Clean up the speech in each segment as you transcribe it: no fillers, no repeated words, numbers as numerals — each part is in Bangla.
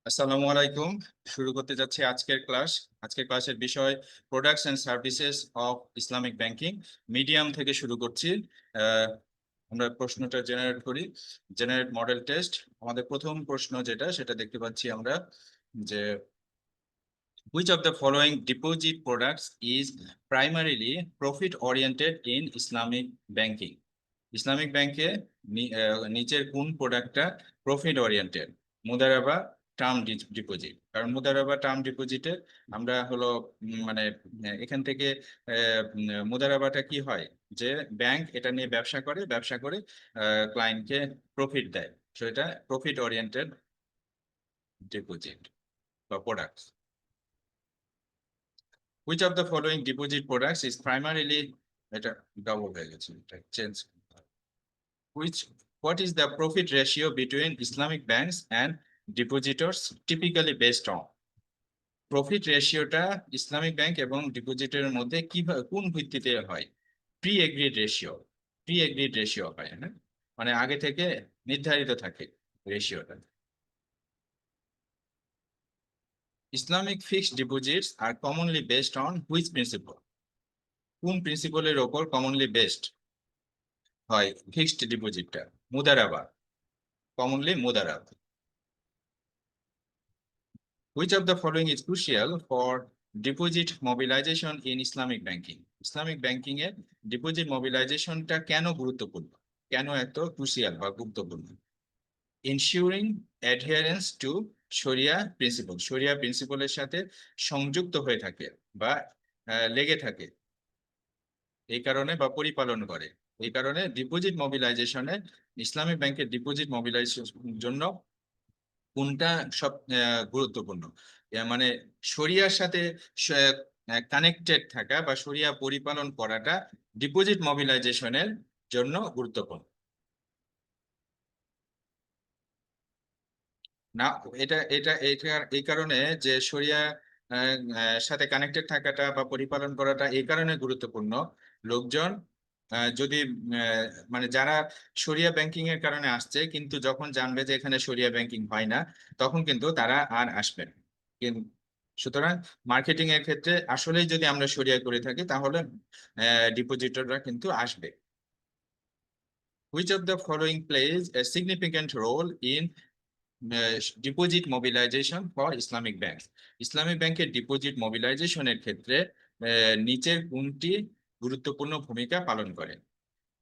আসসালামু আলাইকুম। শুরু করতে যাচ্ছি আজকের ক্লাস। আজকের ক্লাসের বিষয় products and services of Islamic banking. Medium থেকে শুরু করছি। আমরা প্রশ্নটা জেনারেট করি। Generate model test. আমাদের প্রথম প্রশ্ন যেটা সেটা দেখতে পাচ্ছি আমরা যে which of the following deposit products is primarily profit oriented in Islamic banking? Islamic ব্যাংকে নিচের কোন প্রোডাক্টটা profit oriented? Mudaraba, term deposit. কারণ মুদারাবা টার্ম ডিপোজিটে আমরা হলো মানে এখান থেকে মুদারাবাটা কি হয় যে ব্যাংক এটা নিয়ে ব্যবসা করে ক্লায়েন্টকে প্রফিট দেয়। সো এটা প্রফিট ওরিয়েন্টেড ডিপোজিট বা product. Which of the following deposit products is primarily এটা ডাবল হয়ে গেছে, এটা change. Which what is the profit ratio between Islamic banks and depositors typically based on? Profit রেশিওটা ইসলামিক ব্যাংক এবং ডিপোজিটরের মধ্যে কিভাবে কোন ভিত্তিতে হয়? প্রি এগ্রিড রেশিও হয়, হ্যাঁ, মানে আগে থেকে নির্ধারিত থাকে রেশিওটা। Islamic fixed deposits are commonly based on which principle? কোন প্রিন্সিপলের ওপর কমনলি বেসড হয় ফিক্সড ডিপোজিটটা? মুদারাবা, কমনলি মুদারাবা। Which of the following is crucial for deposit mobilization in Islamic banking? Islamic banking A deposit মোবিলাইজেশনটা কেন গুরুত্বপূর্ণ, কেন এত ক্রুশিয়াল বা গুরুত্বপূর্ণ? Ensuring adherence to শরিয়া প্রিন্সিপল, শরিয়া প্রিন্সিপলের সাথে সংযুক্ত হয়ে থাকে বা লেগে থাকে, এই কারণে বা পরিপালন করে। এই কারণে ডিপোজিট মোবিলাইজেশনে ইসলামিক ব্যাংকের ডিপোজিট মোবিলাইজেশনের জন্য কোনটা সব গুরুত্বপূর্ণ? মানে শরিয়ার সাথে কানেক্টেড থাকা বা শরিয়া পরিপালন করাটা ডিপোজিট মোবিলাইজেশনের জন্য গুরুত্বপূর্ণ না। এটা এটা এটা এই কারণে যে শরিয়া সাথে কানেক্টেড থাকাটা বা পরিপালন করাটা এই কারণে গুরুত্বপূর্ণ, লোকজন যদি মানে যারা শরিয়া ব্যাংকিং এর কারণে আসছে কিন্তু যখন জানবে যে এখানে শরিয়া ব্যাংকিং হয় না তখন কিন্তু তারা আর আসবে না। সুতরাং মার্কেটিং এর ক্ষেত্রে আসলেই যদি আমরা শরিয়া করে থাকি তাহলে ডিপোজিটররা কিন্তু আসবে। Which of the following plays a significant role in deposit mobilization for Islamic bank? Islamic ব্যাংকের ডিপোজিট মোবিলাইজেশনের ক্ষেত্রে নিচের কোনটি গুরুত্বপূর্ণ ভূমিকা পালন করে?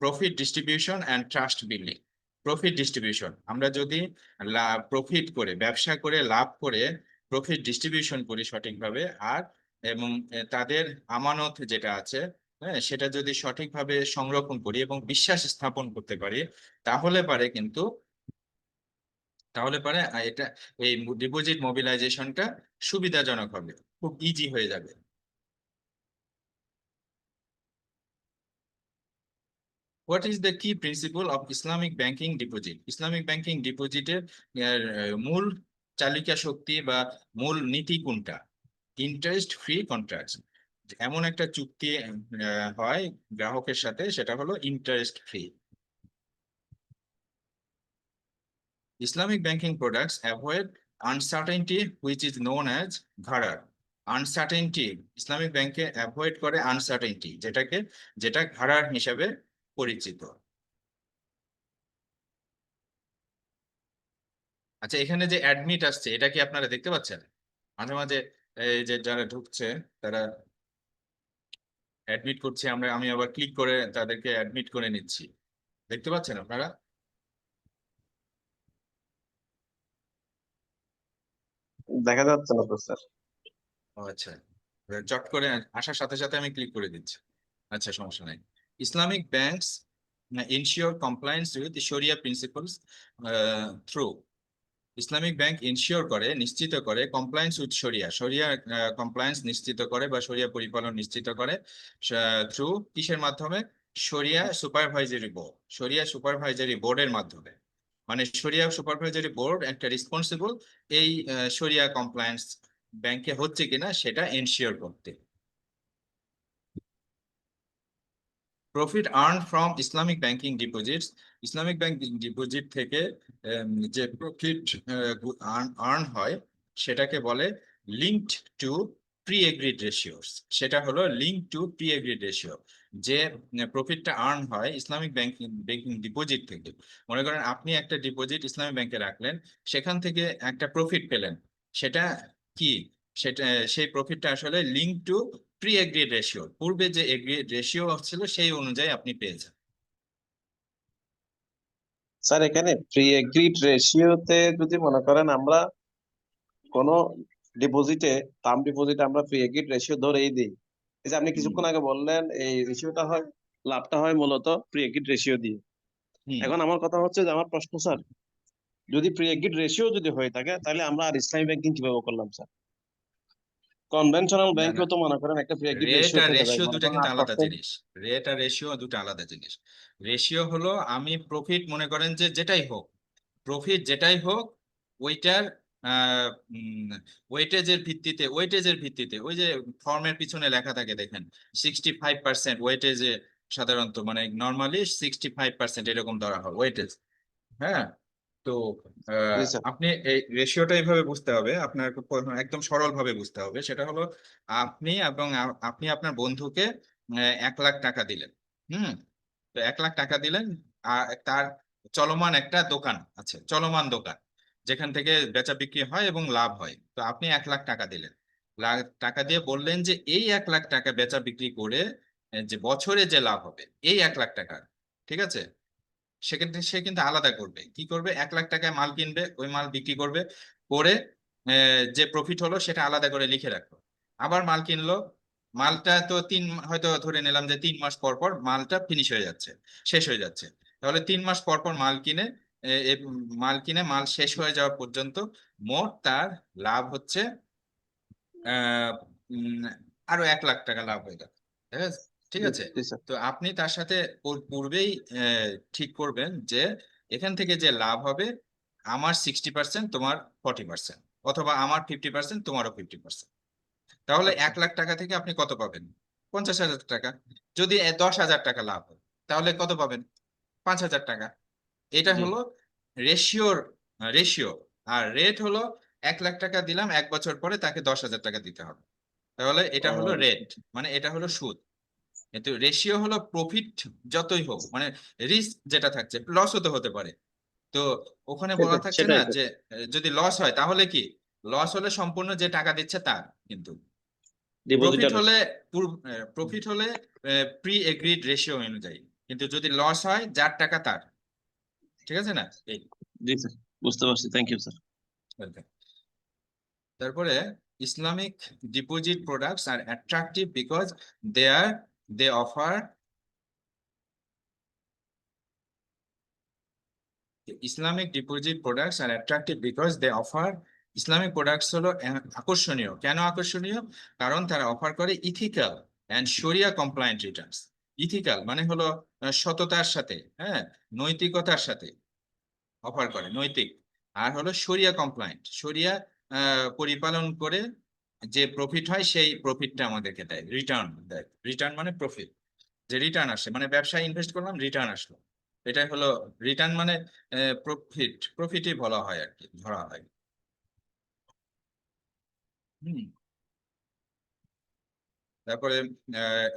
Profit distribution and trust building. Profit distribution, আমরা যদি প্রফিট করে ব্যবসা করে লাভ করে প্রফিট ডিস্ট্রিবিউশন করি সঠিকভাবে আর এবং তাদের আমানত যেটা আছে, হ্যাঁ, সেটা যদি সঠিকভাবে সংরক্ষণ করি এবং বিশ্বাস স্থাপন করতে পারি তাহলে পারে কিন্তু এটা এই ডিপোজিট মোবিলাইজেশনটা সুবিধাজনক হবে, খুব ইজি হয়ে যাবে। হোয়াট ইজ দ্য কি principle of Islamic banking deposit? Islamic banking ডিপোজিটের মূল চালিকা শক্তি বা মূল নীতি কোনটা? ইন্টারেস্ট ফ্রি কন্ট্রাক্ট, এমন একটা চুক্তি হয় গ্রাহকের সাথে, সেটা হলো interest free. Islamic banking products avoid uncertainty which is known as gharar. Uncertainty, Islamic ব্যাংকে অ্যাভয়েড করে আনসার্টেনটি, যেটা ঘাড়ার হিসাবে পরিচিত। আচ্ছা, এখানে যে অ্যাডমিট আসছে এটা কি আপনারা দেখতে পাচ্ছেন? মাঝে মাঝে এই যে যারা ঢুকছে তারা অ্যাডমিট করছে, আমি আবার ক্লিক করে তাদেরকে অ্যাডমিট করে নিচ্ছি। দেখতে পাচ্ছেন আপনারা? দেখা যাচ্ছে না তো স্যার। ও আচ্ছা, চট করে আসার সাথে সাথে আমি ক্লিক করে দিচ্ছি। আচ্ছা, সমস্যা নাই। Islamic banks ensure compliance with Sharia principles through, Islamic bank ensure করে, নিশ্চিত করে কমপ্লায়েন্স উইথ শরিয়া, শরিয়া কমপ্লায়েন্স নিশ্চিত করে বা শরিয়া পরিপালন নিশ্চিত করে থ্রু কিসের মাধ্যমে? শরিয়া সুপারভাইজারি বোর্ড, শরিয়া সুপারভাইজারি বোর্ডের মাধ্যমে। মানে শরিয়া সুপারভাইজারি বোর্ড একটা রেসপন্সিবল এই শরিয়া কমপ্লায়েন্স ব্যাংকে হচ্ছে কিনা সেটা এনশিওর করতে। Profit earn from Islamic banking deposits, Islamic banking deposit থেকে যে প্রফিট আর্ন হয় সেটাকে বলে linked to pre agreed ratios. সেটা হলো link to pre agreed ratio. যে প্রফিটটা আর্ন হয় ইসলামিক ব্যাংকিং ডিপোজিট থেকে। মনে করেন আপনি একটা ডিপোজিট ইসলামিক ব্যাংকে রাখলেন, সেখান থেকে একটা প্রফিট পেলেন, সেটা কি, সেটা সেই প্রফিটটা আসলে link to pre agreed ratio. পূর্বে যে এগ্রিড রেশিও ছিল সেই অনুযায়ী আপনি পেয়েছেন। স্যার এখানে প্রি এগ্রিড রেশিওতে যদি মনে করেন আমরা কোনো ডিপোজিটে, টার্ম ডিপোজিটে আমরা প্রি এগ্রিড রেশিও ধরেই দিই, এই যে আপনি হুম কিছুক্ষণ আগে বললেন এই রেশিওটা হয়, লাভটা হয় মূলত প্রি এগ্রিড রেশিও দিয়ে। হুম এখন আমার কথা হচ্ছে যে আমার প্রশ্ন স্যার, যদি প্রি এগ্রিড রেশিও যদি হয়ে থাকে তাহলে আমরা আর ইসলামী ব্যাংকিং কিভাবে করলাম স্যার? কনভেনশনাল না না, ব্যাংকেও তো মনে করেন একটা প্রি এগ্রিড রেট রেশিও আর থেকে যায়, রেশিও মনে দুটা করেন কিন্তু আলাদা 8%। জিনিস। রেট আর রেশিও দুটো আলাদা জিনিস। রেশিও হলো আমি প্রফিট, মনে করেন যে যেটাই হোক, প্রফিট যেটাই হোক, ওইটার ওয়েটেজের ভিত্তিতে ওই যে ফর্মের পিছনে লেখা থাকে দেখেন, 65% ওয়েটেজে, সাধারণত মানে নর্মালি 65% এরকম ধরা হয় ওয়েটেজ। হ্যাঁ, তো জি স্যার। আপনি এই রেশিওটা এইভাবে বুঝতে হবে, আপনার একদম সরল ভাবে বুঝতে হবে। সেটা হলো আপনি এবং আপনি আপনার বন্ধুকে 1 লাখ টাকা দিলেন। হুম, তো 1 লাখ টাকা দিলেন, আর তার চলমান একটা দোকান আছে, চলমান দোকান, যেখান থেকে বেচা বিক্রি হয় এবং লাভ হয়। তো আপনি 1 লাখ টাকা দিলেন, টাকা দিয়ে বললেন যে এই 1 লাখ টাকা বেচা বিক্রি করে যে বছরে যে লাভ হবে এই 1 লাখ টাকা, ঠিক আছে, সেক্ষেত্রে সে কিন্তু আলাদা করবে। কি করবে? 1 লাখ টাকায় মাল কিনবে, ওই মাল বিক্রি করবে, করে যে প্রফিট হলো সেটা আলাদা করে লিখে রাখলো। আবার মাল কিনলো, মালটা তো হয়তো ধরে নিলাম যে 3 মাস পর পর মালটা ফিনিশ হয়ে যাচ্ছে, শেষ হয়ে যাচ্ছে। তাহলে 3 মাস পর পর মাল কিনে, মাল শেষ হয়ে যাওয়া পর্যন্ত মোট তার লাভ হচ্ছে আহ উম, আরো 1 লাখ টাকা লাভ হয়ে গেল। ঠিক আছে, ঠিক জি আছে। জি স্যার। তো আপনি তার সাথে পূর্বেই ঠিক করবেন যে এখান থেকে যে লাভ হবে, আমার 60%, তোমার 40%, অথবা আমার 50%, তোমারও 50%। তাহলে আচ্ছা। 1 লাখ টাকা থেকে আপনি কত পাবেন? 50,000 টাকা। যদি 10,000 টাকা লাভ হয়, তাহলে কত পাবেন? 5,000 টাকা। এটা জি। হলো রেশিও। আর রেট হলো 1 লাখ টাকা দিলাম, 1 বছর পরে তাকে 10,000 টাকা দিতে হবে। তাহলে এটা হলো আহ, রেট, মানে এটা হলো সুদ। কিন্তু রেশিও হলো প্রফিট যতই হোক, মানে রিস্ক যেটা থাকছে, লস হতে পারে। তো ওখানে বলা সেটাই থাকছে না সেটাই স্যার। যে যদি লস হয় তাহলে কি, লস হলে সম্পূর্ণ যে টাকা দিচ্ছে তার, কিন্তু প্রফিট ডিপোজিটারের। হলে প্রফিট হলে প্রি এগ্রিড রেশিও অনুযায়ী, কিন্তু যদি লস হয় যার টাকা তার। ঠিক আছে না? এই জি স্যার, বুঝতে পারছি, থ্যাংক ইউ স্যার। welcome. তারপরে Islamic deposit products are attractive because they offer Islamic deposit products are attractive because they offer Islamic products হলো আকর্ষণীয়। কেন আকর্ষণীয়? কারণ তারা অফার করে ethical and sharia compliant returns. Ethical মানে হলো সততার সাথে, হ্যাঁ, নৈতিকতার সাথে অফার করে, নৈতিক। আর হলো শরিয়া কমপ্লায়েন্ট, শরিয়া পরিপালন করে যে প্রফিট হয় সেই প্রফিটটা আমাদেরকে দেয়, রিটার্ন দেয়। রিটার্ন মানে প্রফিট, যে রিটার্ন আসে, মানে ব্যবসায় ইনভেস্ট করলাম, রিটার্ন আসলো, এটাই হলো রিটার্ন। মানে প্রফিটই বলা হয় আর কি, ধরা হয়। হুম, তারপরে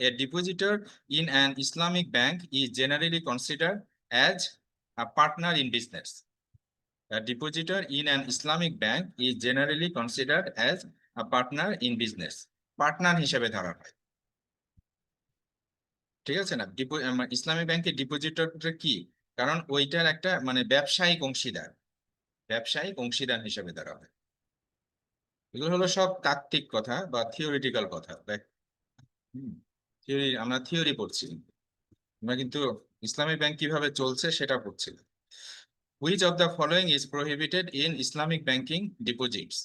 a depositor in an Islamic bank is generally consider as a partner in business. A depositor in an Islamic bank is generally considered as a partner in business. Partner হিসেবে ধরা হয়। ঠিক আছে না? ইসলামিক ব্যাংকের ডিপোজিটরটা কি? কারণ ওইটার একটা মানে ব্যবসায়িক অংশীদার হিসেবে ধরা হয়। এগুলো হলো সব তাত্ত্বিক কথা বা থিওরিটিক্যাল কথা। আমরা থিওরি পড়ছি, আমরা কিন্তু ইসলামিক ব্যাংক কিভাবে চলছে সেটা পড়ছি না। Which of the following is prohibited in Islamic banking deposits?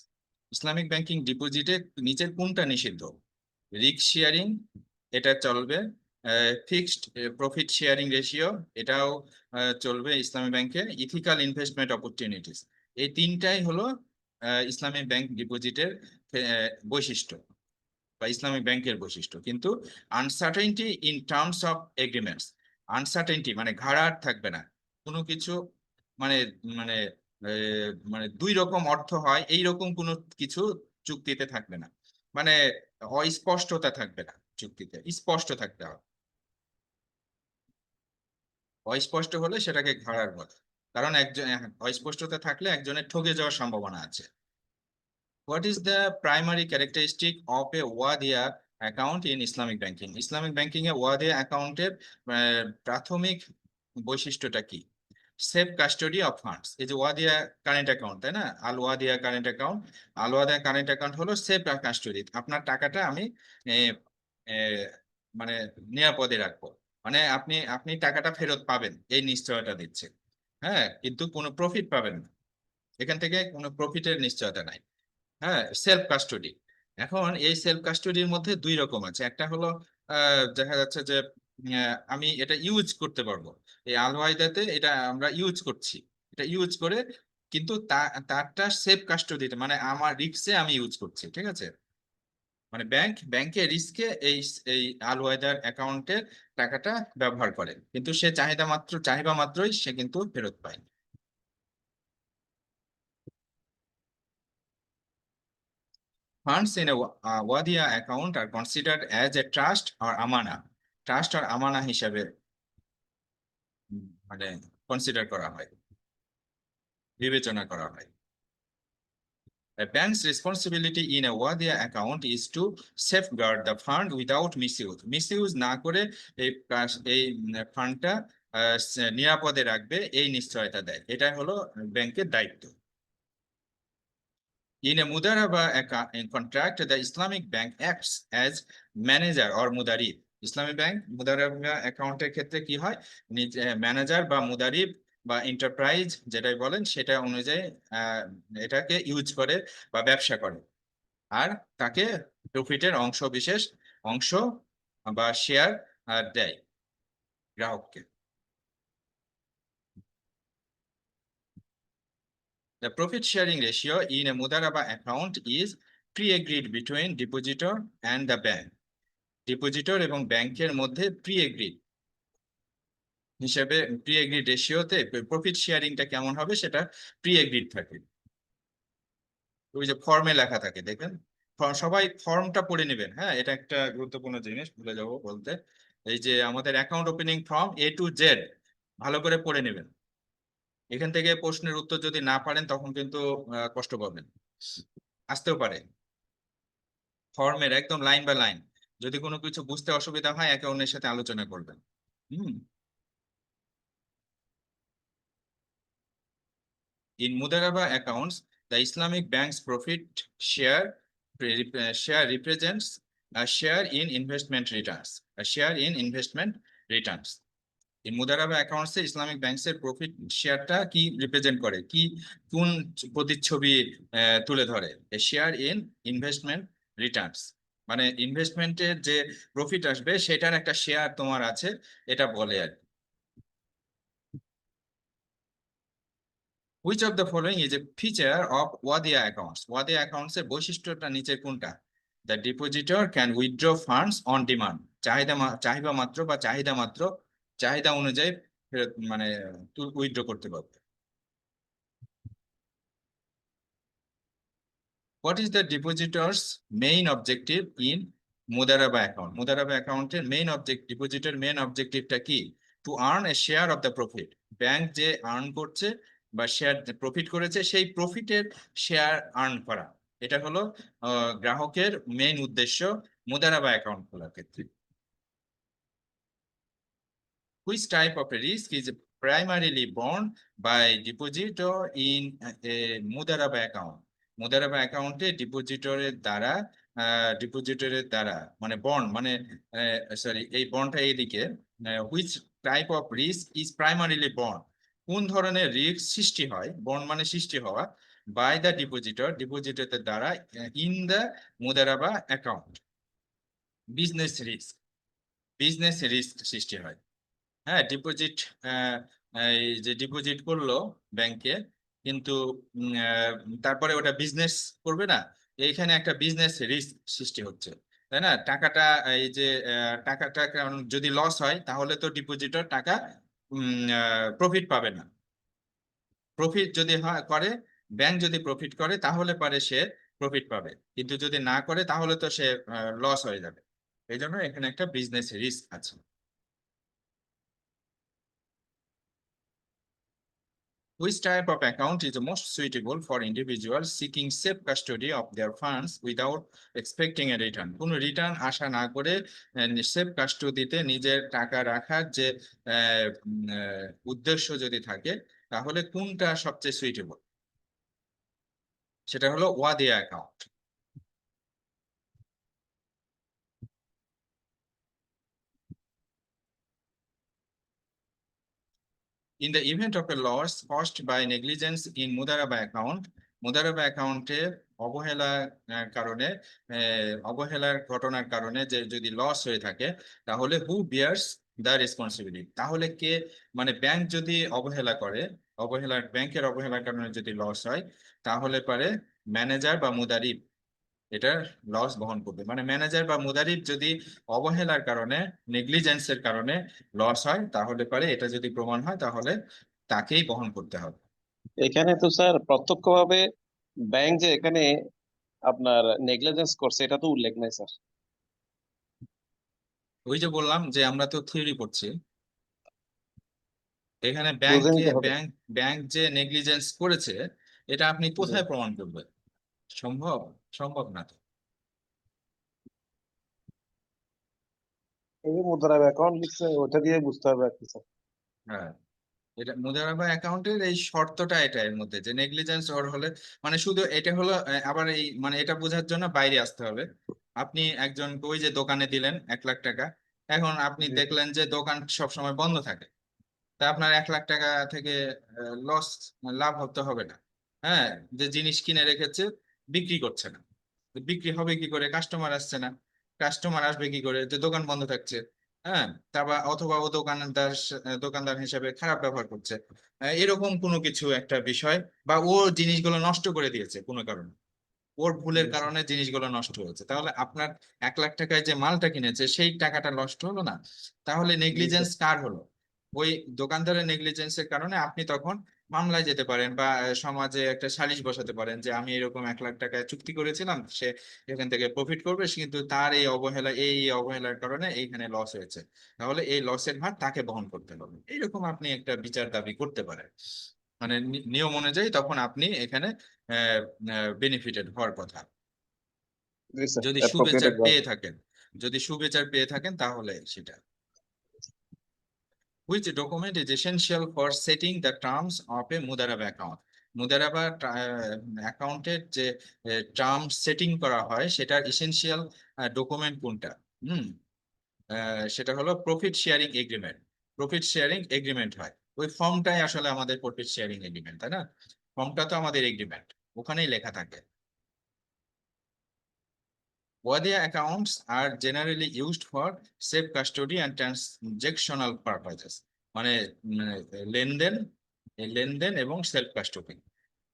Islamic banking ডিপোজিটে নিচের কোনটা নিষিদ্ধ? রিস্ক শেয়ারিং, এটা চলবে। ফিক্সড প্রফিট শেয়ারিং রেশিও, এটাও চলবে ইসলামিক ব্যাংকে। ইথিক্যাল ইনভেস্টমেন্ট অপরচুনিটিস, এই তিনটাই হলো ইসলামিক ব্যাংক ডিপোজিটের বৈশিষ্ট্য বা ইসলামিক ব্যাংকের বৈশিষ্ট্য। কিন্তু uncertainty in terms of agreements, uncertainty মানে ঘাড়ার থাকবে না কোনো কিছু, মানে মানে মানে দুই রকম অর্থ হয় এইরকম কোনো কিছু চুক্তিতে থাকবে না, মানে অস্পষ্টতা থাকবে না, চুক্তিতে স্পষ্ট থাকতে হবে। অস্পষ্ট হলে সেটাকে ঘাড়ার বলে, কারণ একজন অস্পষ্টতা থাকলে একজনের ঠকে যাওয়ার সম্ভাবনা আছে। What is the primary characteristic of a ওয়াদিয়া account in Islamic banking? Islamic banking এ ওয়াদিয়া অ্যাকাউন্টের প্রাথমিক বৈশিষ্ট্যটা কি? Safe custody of funds. এই যে ওয়াদিয়া কারেন্ট অ্যাকাউন্ট, তাই না, আল ওয়াদিয়া কারেন্ট অ্যাকাউন্ট, আল ওয়াদিয়া কারেন্ট অ্যাকাউন্ট হলো সেফ কাস্টডি, আপনার টাকাটা আমি এ, এ, মানে নিরাপদে রাখবো, মানে আপনি আপনি টাকাটা ফেরত পাবেন এই নিশ্চয়তা দিচ্ছে। হ্যাঁ, কিন্তু কোনো প্রফিট পাবেন না, এখান থেকে কোনো প্রফিটের নিশ্চয়তা নাই। হ্যাঁ, সেলফ কাস্টডি। এখন এই সেলফ কাস্টডির মধ্যে দুই রকম আছে, একটা হলো দেখা যাচ্ছে যে আমি এটা ইউজ করতে পারবো, এই আল ওয়াইদাতে এটা আমরা ইউজ করছি, এটা ইউজ করে, কিন্তু তারটা সেফ কাস্টডিতে, মানে আমার রিস্কে আমি ইউজ করছি, ঠিক আছে, মানে ব্যাংকের রিস্কে এই এই আল ওয়াইদার অ্যাকাউন্টের টাকাটা ব্যবহার করে, কিন্তু সে চাহিদা মাত্রই সে কিন্তু ফেরত পায়। Funds in a Wadia account are considered as a trust or amana. Trust or amana হিসাবে মানে কনসিডার করা হয়, বিবেচনা করা হয়। A bank's responsibility in a Wadia account is to safeguard the fund without misuse. Misuse না করে এই ফান্ডটা নিরাপদে রাখবে, এই নিশ্চয়তা দেয়, এটা হলো ব্যাংকের দায়িত্ব। In a Mudaraba contract, the Islamic bank acts as manager or mudarib. Islami bank Mudaraba অ্যাকাউন্টের ক্ষেত্রে কি হয়, ম্যানেজার বা মুদারিব বা এন্টারপ্রাইজ যেটাই বলেন সেটা অনুযায়ী এটাকে ইউজ করে বা ব্যবসা করে, আর তাকে প্রফিটের অংশ বা শেয়ার দেয় গ্রাহককে। The profit sharing ratio in a Mudaraba account is pre-agreed between depositor and the bank. Depositor এবং ব্যাংকের মধ্যে প্রি এগ্রিড হিসেবে, প্রি এগ্রিড রেশিওতে প্রফিট শেয়ারিংটা কেমন হবে সেটা প্রি এগ্রিড থাকে, ওই যে ফর্মে লেখা থাকে দেখেন, সবাই ফর্মটা পড়ে নেবেন, হ্যাঁ, এটা একটা গুরুত্বপূর্ণ জিনিস ভুলে যাবো বলতে। এই যে আমাদের account opening form A to Z ভালো করে পড়ে নেবেন, এখান থেকে প্রশ্নের উত্তর যদি না পারেন তখন কিন্তু কষ্ট পাবেন, আসতেও পারে। ফর্মের একদম লাইন বাই লাইন, যদি কোনো কিছু বুঝতে অসুবিধা হয় একে অন্যের সাথে আলোচনা করবেন। হুম। In Mudaraba accounts, the Islamic bank's profit share represents a share in investment returns. A share in investment returns. In Mudaraba accounts, Islamic banks এর প্রফিট শেয়ারটা কি রিপ্রেজেন্ট করে, কি কোন প্রতিচ্ছবি তুলে ধরে? A share in investment returns, মানে ইনভেস্টমেন্টের যে প্রফিট আসবে সেটার একটা শেয়ার তোমার আছে, এটা বলে আর কি। Which of the following is a feature of Wadia accounts? Wadia accounts এর বৈশিষ্ট্যটা নিচে কোনটা? The depositor can withdraw funds on demand. চাহিদা মাত্র বা চাহিদা অনুযায়ী ফেরত মানে উইথড্র করতে পারবে। What is the depositor's main objective in Mudaraba account? Mudaraba অ্যাকাউন্টের ডিপোজিটের মেইন অবজেক্টিভটা কি? To earn a share of the profit. Bank যে আর্ন করছে বা শেয়ার প্রফিট করেছে সেই প্রফিটের শেয়ার আর্ন করা, এটা হলো গ্রাহকের মেইন উদ্দেশ্য মুদারাবা অ্যাকাউন্ট খোলার ক্ষেত্রে। Which type of a risk is primarily borne by depositor in a Mudaraba account? Mudaraba অ্যাকাউন্টে ডিপোজিটরের দ্বারা মানে বন্ড মানে সরি এই বন্ডটা এইদিকে, which type of risk is primarily bond, কোন ধরনের রিস্ক সৃষ্টি হয়, বন্ড মানে সৃষ্টি হওয়া, বাই দ্য ডিপোজিটরের দ্বারা in the Mudaraba account. Business risk সৃষ্টি হয়। হ্যাঁ, এই যে ডিপোজিট করলো ব্যাংকে, কিন্তু তারপরে ওটা বিজনেস করবে না, এইখানে একটা বিজনেস রিস্ক সৃষ্টি হচ্ছে, তাই না, টাকাটা এই যে টাকাটা কারণ যদি লস হয় তাহলে তো ডিপোজিটর টাকা প্রফিট পাবে না, প্রফিট যদি করে, ব্যাংক যদি প্রফিট করে তাহলে পারে সে প্রফিট পাবে, কিন্তু যদি না করে তাহলে তো সে লস হয়ে যাবে। এই জন্য এখানে একটা বিজনেস রিস্ক আছে। Which type of account is the most suitable for individuals seeking safe custody of their funds without expecting a return? কোনো রিটার্ন আশা না করে সেফ কাস্টডিতে নিজের টাকা রাখার যে উদ্দেশ্য যদি থাকে, তাহলে কোনটা সবচেয়ে সুইটেবল? সেটা হলো Wadia account. In the event of a loss caused by negligence in Mudaraba account, Mudaraba অ্যাকাউন্টে অবহেলার কারণে অবহেলার ঘটনার কারণে যে যদি লস হয়ে থাকে, তাহলে হু বিয়ার্স দ্য রেসপন্সিবিলিটি? তাহলে কে, মানে ব্যাংক যদি অবহেলা করে, ব্যাংকের অবহেলার কারণে যদি লস হয়, তাহলে পারে ম্যানেজার বা মুদারিব এটা লস বহন করবে। মানে ম্যানেজার বা মুদারিব যদি অবহেলার কারণে, নেগলিজেন্সের কারণে লস হয়, তাহলে পারে এটা যদি প্রমাণ হয় তাহলে তাকেই বহন করতে হবে। এখানে তো স্যার প্রত্যক্ষভাবে ব্যাংক যে এখানে আপনার নেগলিজেন্স করছে এটা তো উল্লেখ নাই স্যার। ওই যে বললাম যে আমরা তো থিওরি পড়ছি, এখানে বুঝে নিতে হবে। ব্যাংক যে নেগলিজেন্স করেছে, এটা আপনি জি। কোথায় প্রমাণ করবেন? সম্ভব? সম্ভব না তো। এই যে মুদ্রা অ্যাকাউন্ট লিখছে ওটা দিয়ে বুঝতে হবে আর কি স্যার। হ্যাঁ, এটা মুদারাবা অ্যাকাউন্টের এই শর্তটা এটা, এর মধ্যে যে নেগলিজেন্স ওর হলে, মানে শুধু এটা হলো আবার এই মানে এটা বোঝার জন্য বাইরে আসতে হবে। আপনি একজন ওই যে দোকানে দিলেন 1 লাখ টাকা, এখন আপনি জি। দেখলেন যে দোকান সব সময় বন্ধ থাকে, তা আপনার 1 লাখ টাকা থেকে লস, লাভ হতে হবে না। হ্যাঁ, যে জিনিস কিনে রেখেছে বিক্রি করছে না, তো বিক্রি হবে কি করে? কাস্টমার আসছে না, কাস্টমার আসবে কি করে যে দোকান বন্ধ থাকছে? হ্যাঁ, তারপর অথবা ও দোকানদার হিসেবে খারাপ ব্যবহার করছে, এরকম কোনো কিছু একটা বিষয়, বা ও জিনিসগুলো নষ্ট করে দিয়েছে কোনো কারণে, ওর ভুলের জি স্যার। কারণে জিনিসগুলো নষ্ট হয়েছে, তাহলে আপনার 1 লাখ টাকায় যে মালটা কিনেছে সেই টাকাটা নষ্ট হলো না? তাহলে জি স্যার। নেগলিজেন্স কার হলো? ওই দোকানদারের নেগলিজেন্সের কারণে আপনি তখন মামলায় যেতে পারেন, বা সমাজে একটা সালিশ বসাতে পারেন যে আমি এরকম 1 লাখ টাকায় চুক্তি করেছিলাম, সে এখান থেকে প্রফিট করবে, কিন্তু তার এই অবহেলার কারণে এইখানে লস হয়েছে, তাহলে এই লসের ভার তাকে বহন করতে হবে। এইরকম আপনি একটা বিচার দাবি করতে পারেন, মানে নিয়ম অনুযায়ী তখন আপনি এখানে বেনিফিটেড হওয়ার কথা, জি স্যার, যদি অ্যাপ্রোপ্রিয়েট সুবিচার এক্সাম। পেয়ে থাকেন। যদি সুবিচার পেয়ে থাকেন তাহলে সেটা। Which document is essential for setting the terms of a Mudaraba account? Mudaraba অ্যাকাউন্টের যে টার্ম সেটিং করা হয় সেটার এসেনশিয়াল ডকুমেন্ট কোনটা? হুম, সেটা হলো profit sharing agreement. Profit sharing agreement হয়, ওই ফর্মটাই আসলে আমাদের প্রফিট শেয়ারিং এগ্রিমেন্ট, তাই না? ফর্মটা তো আমাদের এগ্রিমেন্ট, ওখানেই লেখা থাকে। Wadia accounts are generally used for safe custody and transactional purposes. মানে লেনদেন, লেনদেন এবং সেলফ কাস্টডি,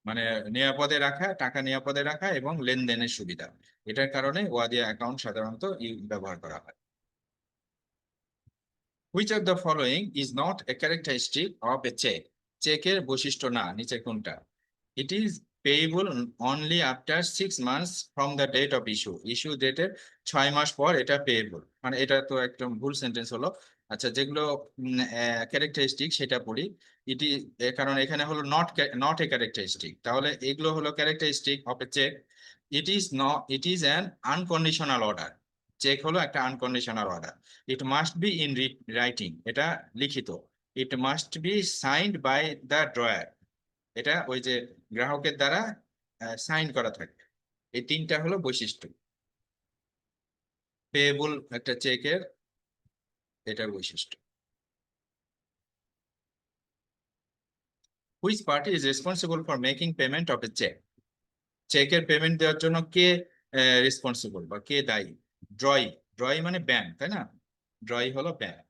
মানে নিরাপদে রাখা, টাকা নিরাপদে রাখা এবং লেনদেনের সুবিধা, এটার কারণে ওয়াদিয়া অ্যাকাউন্ট সাধারণত ব্যবহার করা হয়। Which of the following is not a characteristic of a check? চেকের বৈশিষ্ট্য না, নিচে কোনটা? It is payable only after 6 months from the date of issue. Issue ডেটের 6 মাস পর এটা পেয়েবল, মানে এটা তো একদম ভুল সেন্টেন্স হলো। আচ্ছা, যেগুলো ক্যারেক্টারিস্টিক সেটা পড়ি। ইটি, কারণ এখানে হলো নট এ ক্যারেক্টারিস্টিক, তাহলে এগুলো হলো characteristic of a cheque. It is an unconditional order. Cheque হলো একটা unconditional order. It must be in writing, এটা লিখিত। It must be signed by the drawer, এটা ওই যে গ্রাহকের দ্বারা সাইন করা থাকে। এই তিনটা হলো বৈশিষ্ট্য পেয়েবল একটা চেকের, এটার বৈশিষ্ট্য। Which party is responsible for making payment of a cheque? চেকের পেমেন্ট দেওয়ার জন্য কে রেসপন্সিবল বা কে দায়ী? ড্রয়ি। ড্রয়ি মানে ব্যাংক, তাই না? ড্রয়ি হলো bank.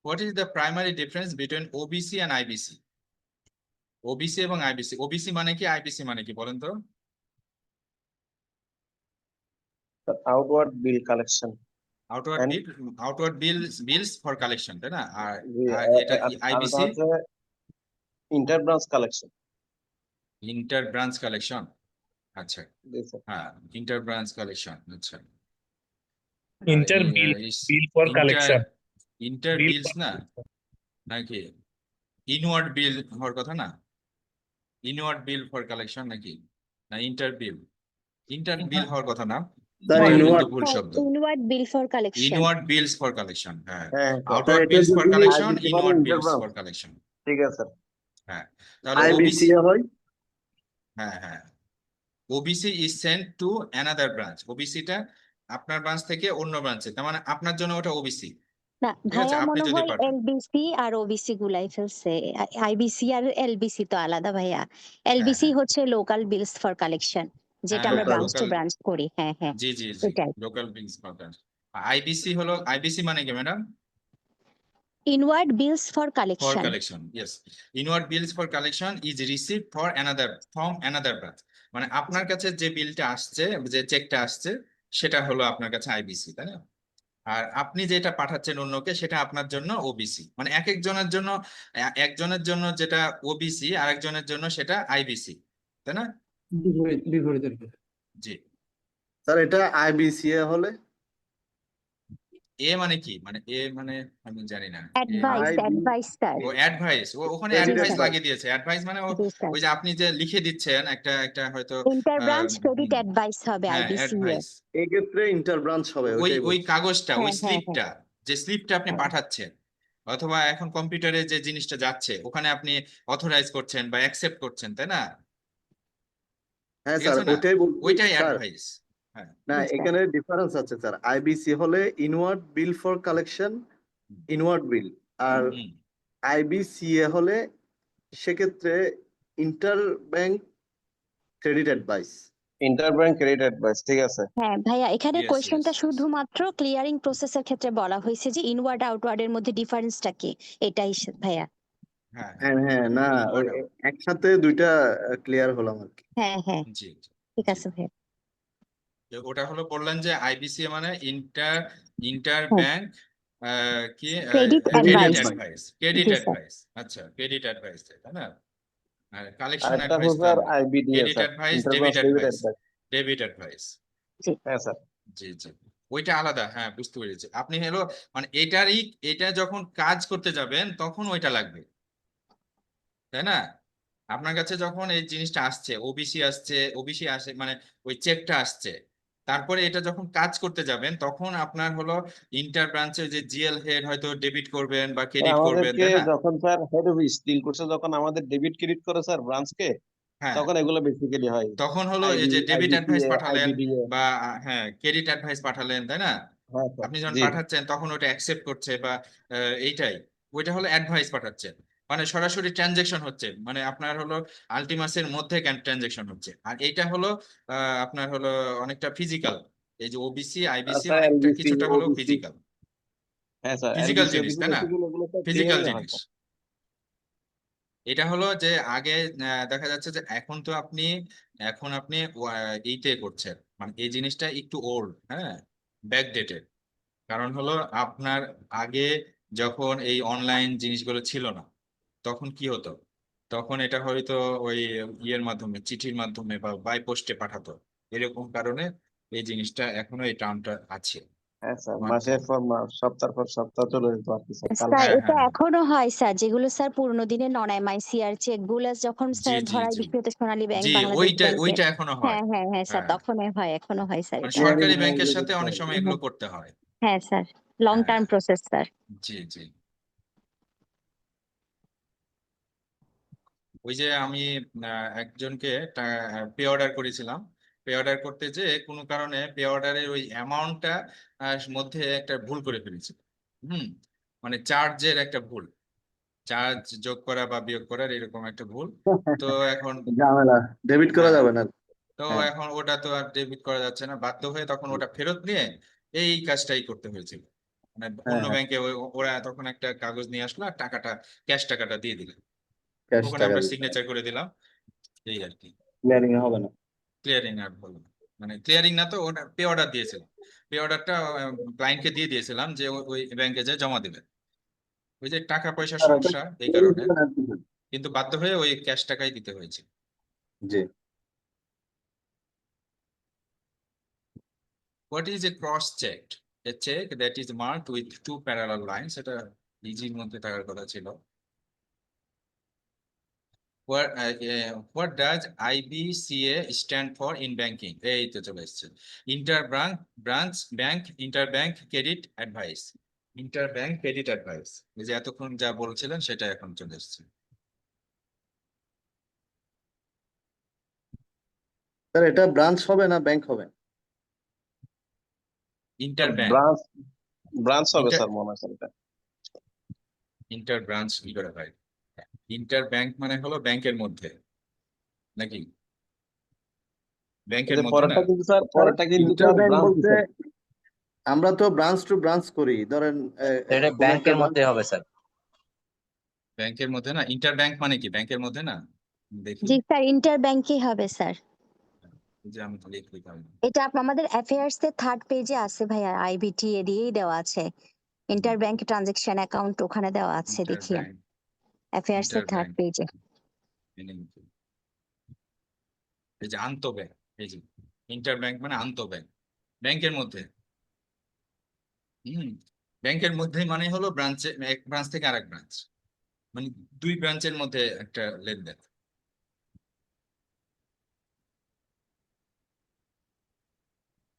What is the primary difference between OBC and IBC? OBC এবং আইবিসি, ওবিসি মানে কি, আইবিসি মানে কি বলেন তো? Outward bill collection. Outward And bill, outward bills for collection, তাই না? আর জি, আর এটা আর ওটা আইবিসি, হচ্ছে inter branch collection. Inter branch collection. আচ্ছা, জি স্যার। হ্যাঁ, ইন্টার ব্রাঞ্চ কালেকশন। আচ্ছা, inter bill, bill for inter collection, inter bill bills for না, নাকি ইনওয়ার্ড বিল হওয়ার কথা না? ইনওয়ার্ড বিল ফর কালেকশন নাকি, না ইন্টার বিল? ইন্টার বিল হওয়ার কথা না, স্যার ইন্টার কিন্তু ইনওয়ার্ড ভুল হ্যাঁ, শব্দ। Inward bill for collection. Inward bills for collection, হ্যাঁ, হ্যাঁ স্যার। আউটওয়ার্ড এটা বিলস ফর যদি কালেকশন, আইবিসি মানে inward inter bills branch. For collection. ঠিক আছে স্যার। হ্যাঁ, তাহলে আইবিসি ওবিসি, হয়। হ্যাঁ হ্যাঁ, OBC is sent to another branch. ওবিসিটা আপনার ব্রাঞ্চ থেকে অন্য ব্রাঞ্চে, তার মানে আপনার জন্য ওটা ওবিসি। না ঠিক আছে, ভাইয়া, আপনি মনে যদি হয় পাঠান। এলবিসি আর ওবিসি গুলাই ফেলছে। আইবিসি আর এলবিসি তো আলাদা ভাইয়া। হ্যাঁ এলবিসি হ্যাঁ হচ্ছে লোকাল বিলস ফর কালেকশন, যেটা হ্যাঁ আমরা হ্যাঁ, ব্রাঞ্চ টু লোকাল, ব্রাঞ্চ করি। হ্যাঁ হ্যাঁ, জি জি জি, এটাই। Local bills for collection. IBC হলো, আইবিসি মানে কি madam? Inward bills for For collection. collection, yes. Inward bills for collection is received for another, from another branch. মানে আপনার কাছে যে বিলটা আসছে, যে চেকটা আসছে, সেটা হলো আপনার কাছে আইবিসি, তাই না? আর আপনি যেটা পাঠাচ্ছেন অন্যকে, সেটা আপনার জন্য ওবিসি। মানে এক একজনের জন্য, একজনের জন্য যেটা ওবিসি, আরেকজনের জন্য সেটা আইবিসি, তাই না? বিপরীত। জি। স্যার এটা আইবিসি হলে এ মানে কি, মানে এ মানে আমি জানি না। এ অ্যাডভাইস, আইবি অ্যাডভাইস স্যার। ও অ্যাডভাইস, ও ওখানে জি অ্যাডভাইস স্যার, লাগিয়ে দিয়েছে। অ্যাডভাইস মানে জি স্যার। ওই যে আপনি যে লিখে দিচ্ছেন একটা একটা হয়তো, ইন্টার ব্রাঞ্চ ক্রেডিট হুম, অ্যাডভাইস হবে হ্যাঁ আইবিসি এ। অ্যাডভাইস। এই ক্ষেত্রে ইন্টার ব্রাঞ্চ হবে, ওই ওইটাই ওই বলছি। কাগজটা, ওই হ্যাঁ হ্যাঁ হ্যাঁ স্লিপটা, যে স্লিপটা আপনি হ্যাঁ। পাঠাচ্ছেন, অথবা এখন কম্পিউটারে যে জিনিসটা যাচ্ছে, ওখানে আপনি অথরাইজ করছেন বা অ্যাকসেপ্ট করছেন, তাই না? হ্যাঁ ঠিক স্যার, আছে না? ওইটাই বলছি ওইটাই স্যার। অ্যাডভাইস। হ্যাঁ, না, জি স্যার। এখানে ডিফারেন্স আছে স্যার। আইবিসি হলে inward bill for collection, inward bill. আর হুম, আইবিসিএ হলে সেক্ষেত্রে inter bank credit advice. Inter bank credit advice. ঠিক আছে। হ্যাঁ ভাইয়া, এখানে ইয়েস ইয়েস কোয়েশ্চেনটা শুধুমাত্র ক্লিয়ারিং প্রসেসের ক্ষেত্রে বলা হয়েছে যে ইনওয়ার্ড আউটওয়ার্ড এর মধ্যে ডিফারেন্সটা কি, এটাই ভাইয়া। হ্যাঁ হ্যাঁ, হ্যাঁ হ্যাঁ, না ওই ইনওয়ার্ড আউট, একসাথে দুইটা ক্লিয়ার হলাম আর কি। হ্যাঁ হ্যাঁ, জি ঠিক জি। আছে ভাইয়া। ওটা হলো বললেন যে আইবিসি মানে ইন্টার, ইন্টার হ্যাঁ, ব্যাংক কি, credit credit advice. Advice, credit জি স্যার। অ্যাডভাইস। আচ্ছা, ক্রেডিট অ্যাডভাইস, তাই না? আর কালেকশন আরেকটা অ্যাডভাইস হচ্ছে তো স্যার আলাদা। IBDA credit sir, advice, inter debit branch debit advice, advice. Debit advice. জি হ্যাঁ স্যার। জি জি, ওইটা আলাদা, হ্যাঁ বুঝতে পেরেছি। আপনি হলো মানে এটারই, এটা যখন কাজ করতে যাবেন তখন ওইটা লাগবে, তাই না? আপনার কাছে যখন এই জিনিসটা আসছে, ওবিসি আসছে, ওবিসি আসে মানে ওই চেকটা আসছে, তারপরে এটা যখন কাজ করতে যাবেন, তখন আপনার হলো ইন্টার ব্রাঞ্চে যে জিএল হেড হয়তো ডেবিট করবেন বা ক্রেডিট করবেন, আমাদেরকে তাই না? যখন স্যার হেড অফিস ডিল করছে, যখন আমাদের ডেবিট ক্রেডিট করে স্যার ব্রাঞ্চকে, হ্যাঁ, তখন এগুলো বেসিক্যালি হয়। তখন হলো এই আইবি, যে ডেবিট অ্যাডভাইস আইবিসিএ, পাঠালেন আইবিডিএ। বা হ্যাঁ ক্রেডিট অ্যাডভাইস পাঠালেন, তাই না? হ্যাঁ স্যার। আপনি যখন জি। পাঠাচ্ছেন তখন ওটা অ্যাকসেপ্ট করছে বা এইটাই, ওইটা হলো অ্যাডভাইস পাঠাচ্ছেন। মানে সরাসরি ট্রানজেকশন হচ্ছে, মানে আপনার হলো আলটিমাসের মধ্যে ট্রানজেকশন হচ্ছে। আর এইটা হলো আপনার হলো অনেকটা ফিজিক্যাল। এই যে ওবিসি আইবিসি স্যার অনেকটা এলবিসি, কিছুটা হলো ওবিসি। ফিজিক্যাল, হ্যাঁ স্যার, ফিজিক্যাল এলবিসি জিনিস, ওবিসি তাই না? বেসিক্যালি এগুলো স্যার ফিজিক্যাল ক্লিয়ারিং এ হয় জিনিস। স্যার। এটা হলো যে আগে দেখা যাচ্ছে যে এখন তো আপনি, এখন আপনি এইতে করছেন, মানে এই জিনিসটা একটু ওল্ড, হ্যাঁ, ব্যাকডেটেড। কারণ হলো আপনার আগে যখন এই অনলাইন জিনিসগুলো ছিল না, তখন কি হতো? তখন এটা হয়তো ওই ইয়ের মাধ্যমে, চিঠির মাধ্যমে বা বাই পোস্টে পাঠাতো। এরকম কারণে এই জিনিসটা এখনো, এই টার্মটা আছে। হ্যাঁ স্যার, মাসের মাধ্যম, পর মাস, সপ্তাহ পর সপ্তাহ চলে যেত আর কি স্যার, কাল। স্যার হ্যাঁ এটা হ্যাঁ, এখনো হয় স্যার, যেগুলো স্যার পুরোনো দিনের নন এমআইসিআর চেক গুলো যখন জি স্যার জি ধরায় জি বিক্রিত সোনালী ব্যাংক, জি, বাংলাদেশ ওইটা ব্যাংকে। ওইটা এখনো হয়। হ্যাঁ হ্যাঁ হ্যাঁ স্যার, হ্যাঁ, তখনই হয়, এখনো হয় স্যার মানে এটা। ক্লিয়ারিং সরকারি হয় ব্যাংকের সাথে যেটা। অনেক সময় এগুলো করতে হয়। হ্যাঁ স্যার, লং হ্যাঁ, টার্ম প্রসেস স্যার। জি জি। ওই যে আমি একজনকে পে অর্ডার করেছিলাম, পে অর্ডার করতে যে কোনো কারণে পে অর্ডারের ওই অ্যামাউন্টটা মধ্যে একটা ভুল করে ফেলেছি। হুম, মানে চার্জের একটা ভুল, চার্জ যোগ করা বা বিয়োগ করার এরকম একটা ভুল। তো এখন, ঝামেলা, ডেবিট করা হ্যাঁ, যাবে না। তো হ্যাঁ এখন ওটা তো আর ডেবিট করা যাচ্ছে না, বাধ্য হয়ে তখন ওটা ফেরত নিয়ে এই কাজটাই করতে হয়েছিল। মানে হ্যাঁ অন্য হ্যাঁ, ব্যাংকে ওরা তখন একটা কাগজ নিয়ে আসলো আর টাকাটা, ক্যাশ টাকাটা দিয়ে দিল। ক্যাশ ওখানে টাকা আমরা দিতে সিগনেচার করে দিলাম, এই আর কি। ক্লিয়ারিং হবে না। ক্লিয়ারিং আর বললাম, মানে ক্লিয়ারিং না তো, ওটা পে অর্ডার দিয়েছিলাম। পে অর্ডারটা ক্লায়েন্টকে দিয়ে দিয়েছিলাম যে ওই ব্যাংকে যে জমা দেবেন, ওই যে টাকা পয়সার স্যার, ওটা সমস্যা এই করে কারণে, দিবেন আর কি? কিন্তু বাধ্য হয়ে ওই ক্যাশ টাকাই দিতে হয়েছে। জি। What is a cross check? A check that is marked with two parallel lines, এটা ইজির মধ্যে থাকার কথা ছিল। What does IBCA stand for in banking? এই তো চলে এসেছে। Branch Bank Interbank Credit Advice, Interbank Credit Advice, এই যে এতক্ষণ যা বলছিলেন সেটা এখন চলে এসেছে। স্যার, এটা ব্রাঞ্চ হবে না ব্যাংক হবে? Interbank, ব্রাঞ্চ হবে Inter- স্যার মনে হয় স্যার এটা। ইন্টার ব্রাঞ্চ কি করে হয়? ইন্টার ব্যাংক মানে হলো ব্যাংকের মধ্যে, নাকি ব্যাংকের যে মধ্যে না? পরেরটা কিন্তু স্যার ইন্টারব্যাংক ব্রাঞ্চ বলতে আমরা তো ব্রাঞ্চ টু ব্রাঞ্চ করি, ধরেন এটা কোনো একটা ব্যাংকের branch- মধ্যে হবে স্যার। ব্যাংকের মধ্যে না, ইন্টার ব্যাংক মানে কি ব্যাংকের মধ্যে না? দেখি, জি স্যার, ইন্টার ব্যাংকই হবে স্যার। এই যে আমি তো লিখলি পারি। এটা আমাদের অ্যাফেয়ার্স এর 3rd পেজে আছে ভাইয়া, আইবিটিএ দিয়েই দেওয়া আছে। ইন্টার ব্যাংক ট্রানজাকশন অ্যাকাউন্ট ওখানে দেওয়া আছে, ইন্টার দেখিয়ে ব্যাংক, অ্যাফেয়ার্স এর ইন্টার 3rd ব্যাংক পেজে। meaning কি? এই যে আন্তঃব্যাংক, এই যে ইন্টার ব্যাংক মানে আন্তঃব্যাংক, ব্যাংকের মধ্যে। ব্যাংকের মধ্যে মানে হলো ব্রাঞ্চে, এক ব্রাঞ্চ থেকে আরেক ব্রাঞ্চ, মানে দুই ব্রাঞ্চের মধ্যে একটা লেনদেন।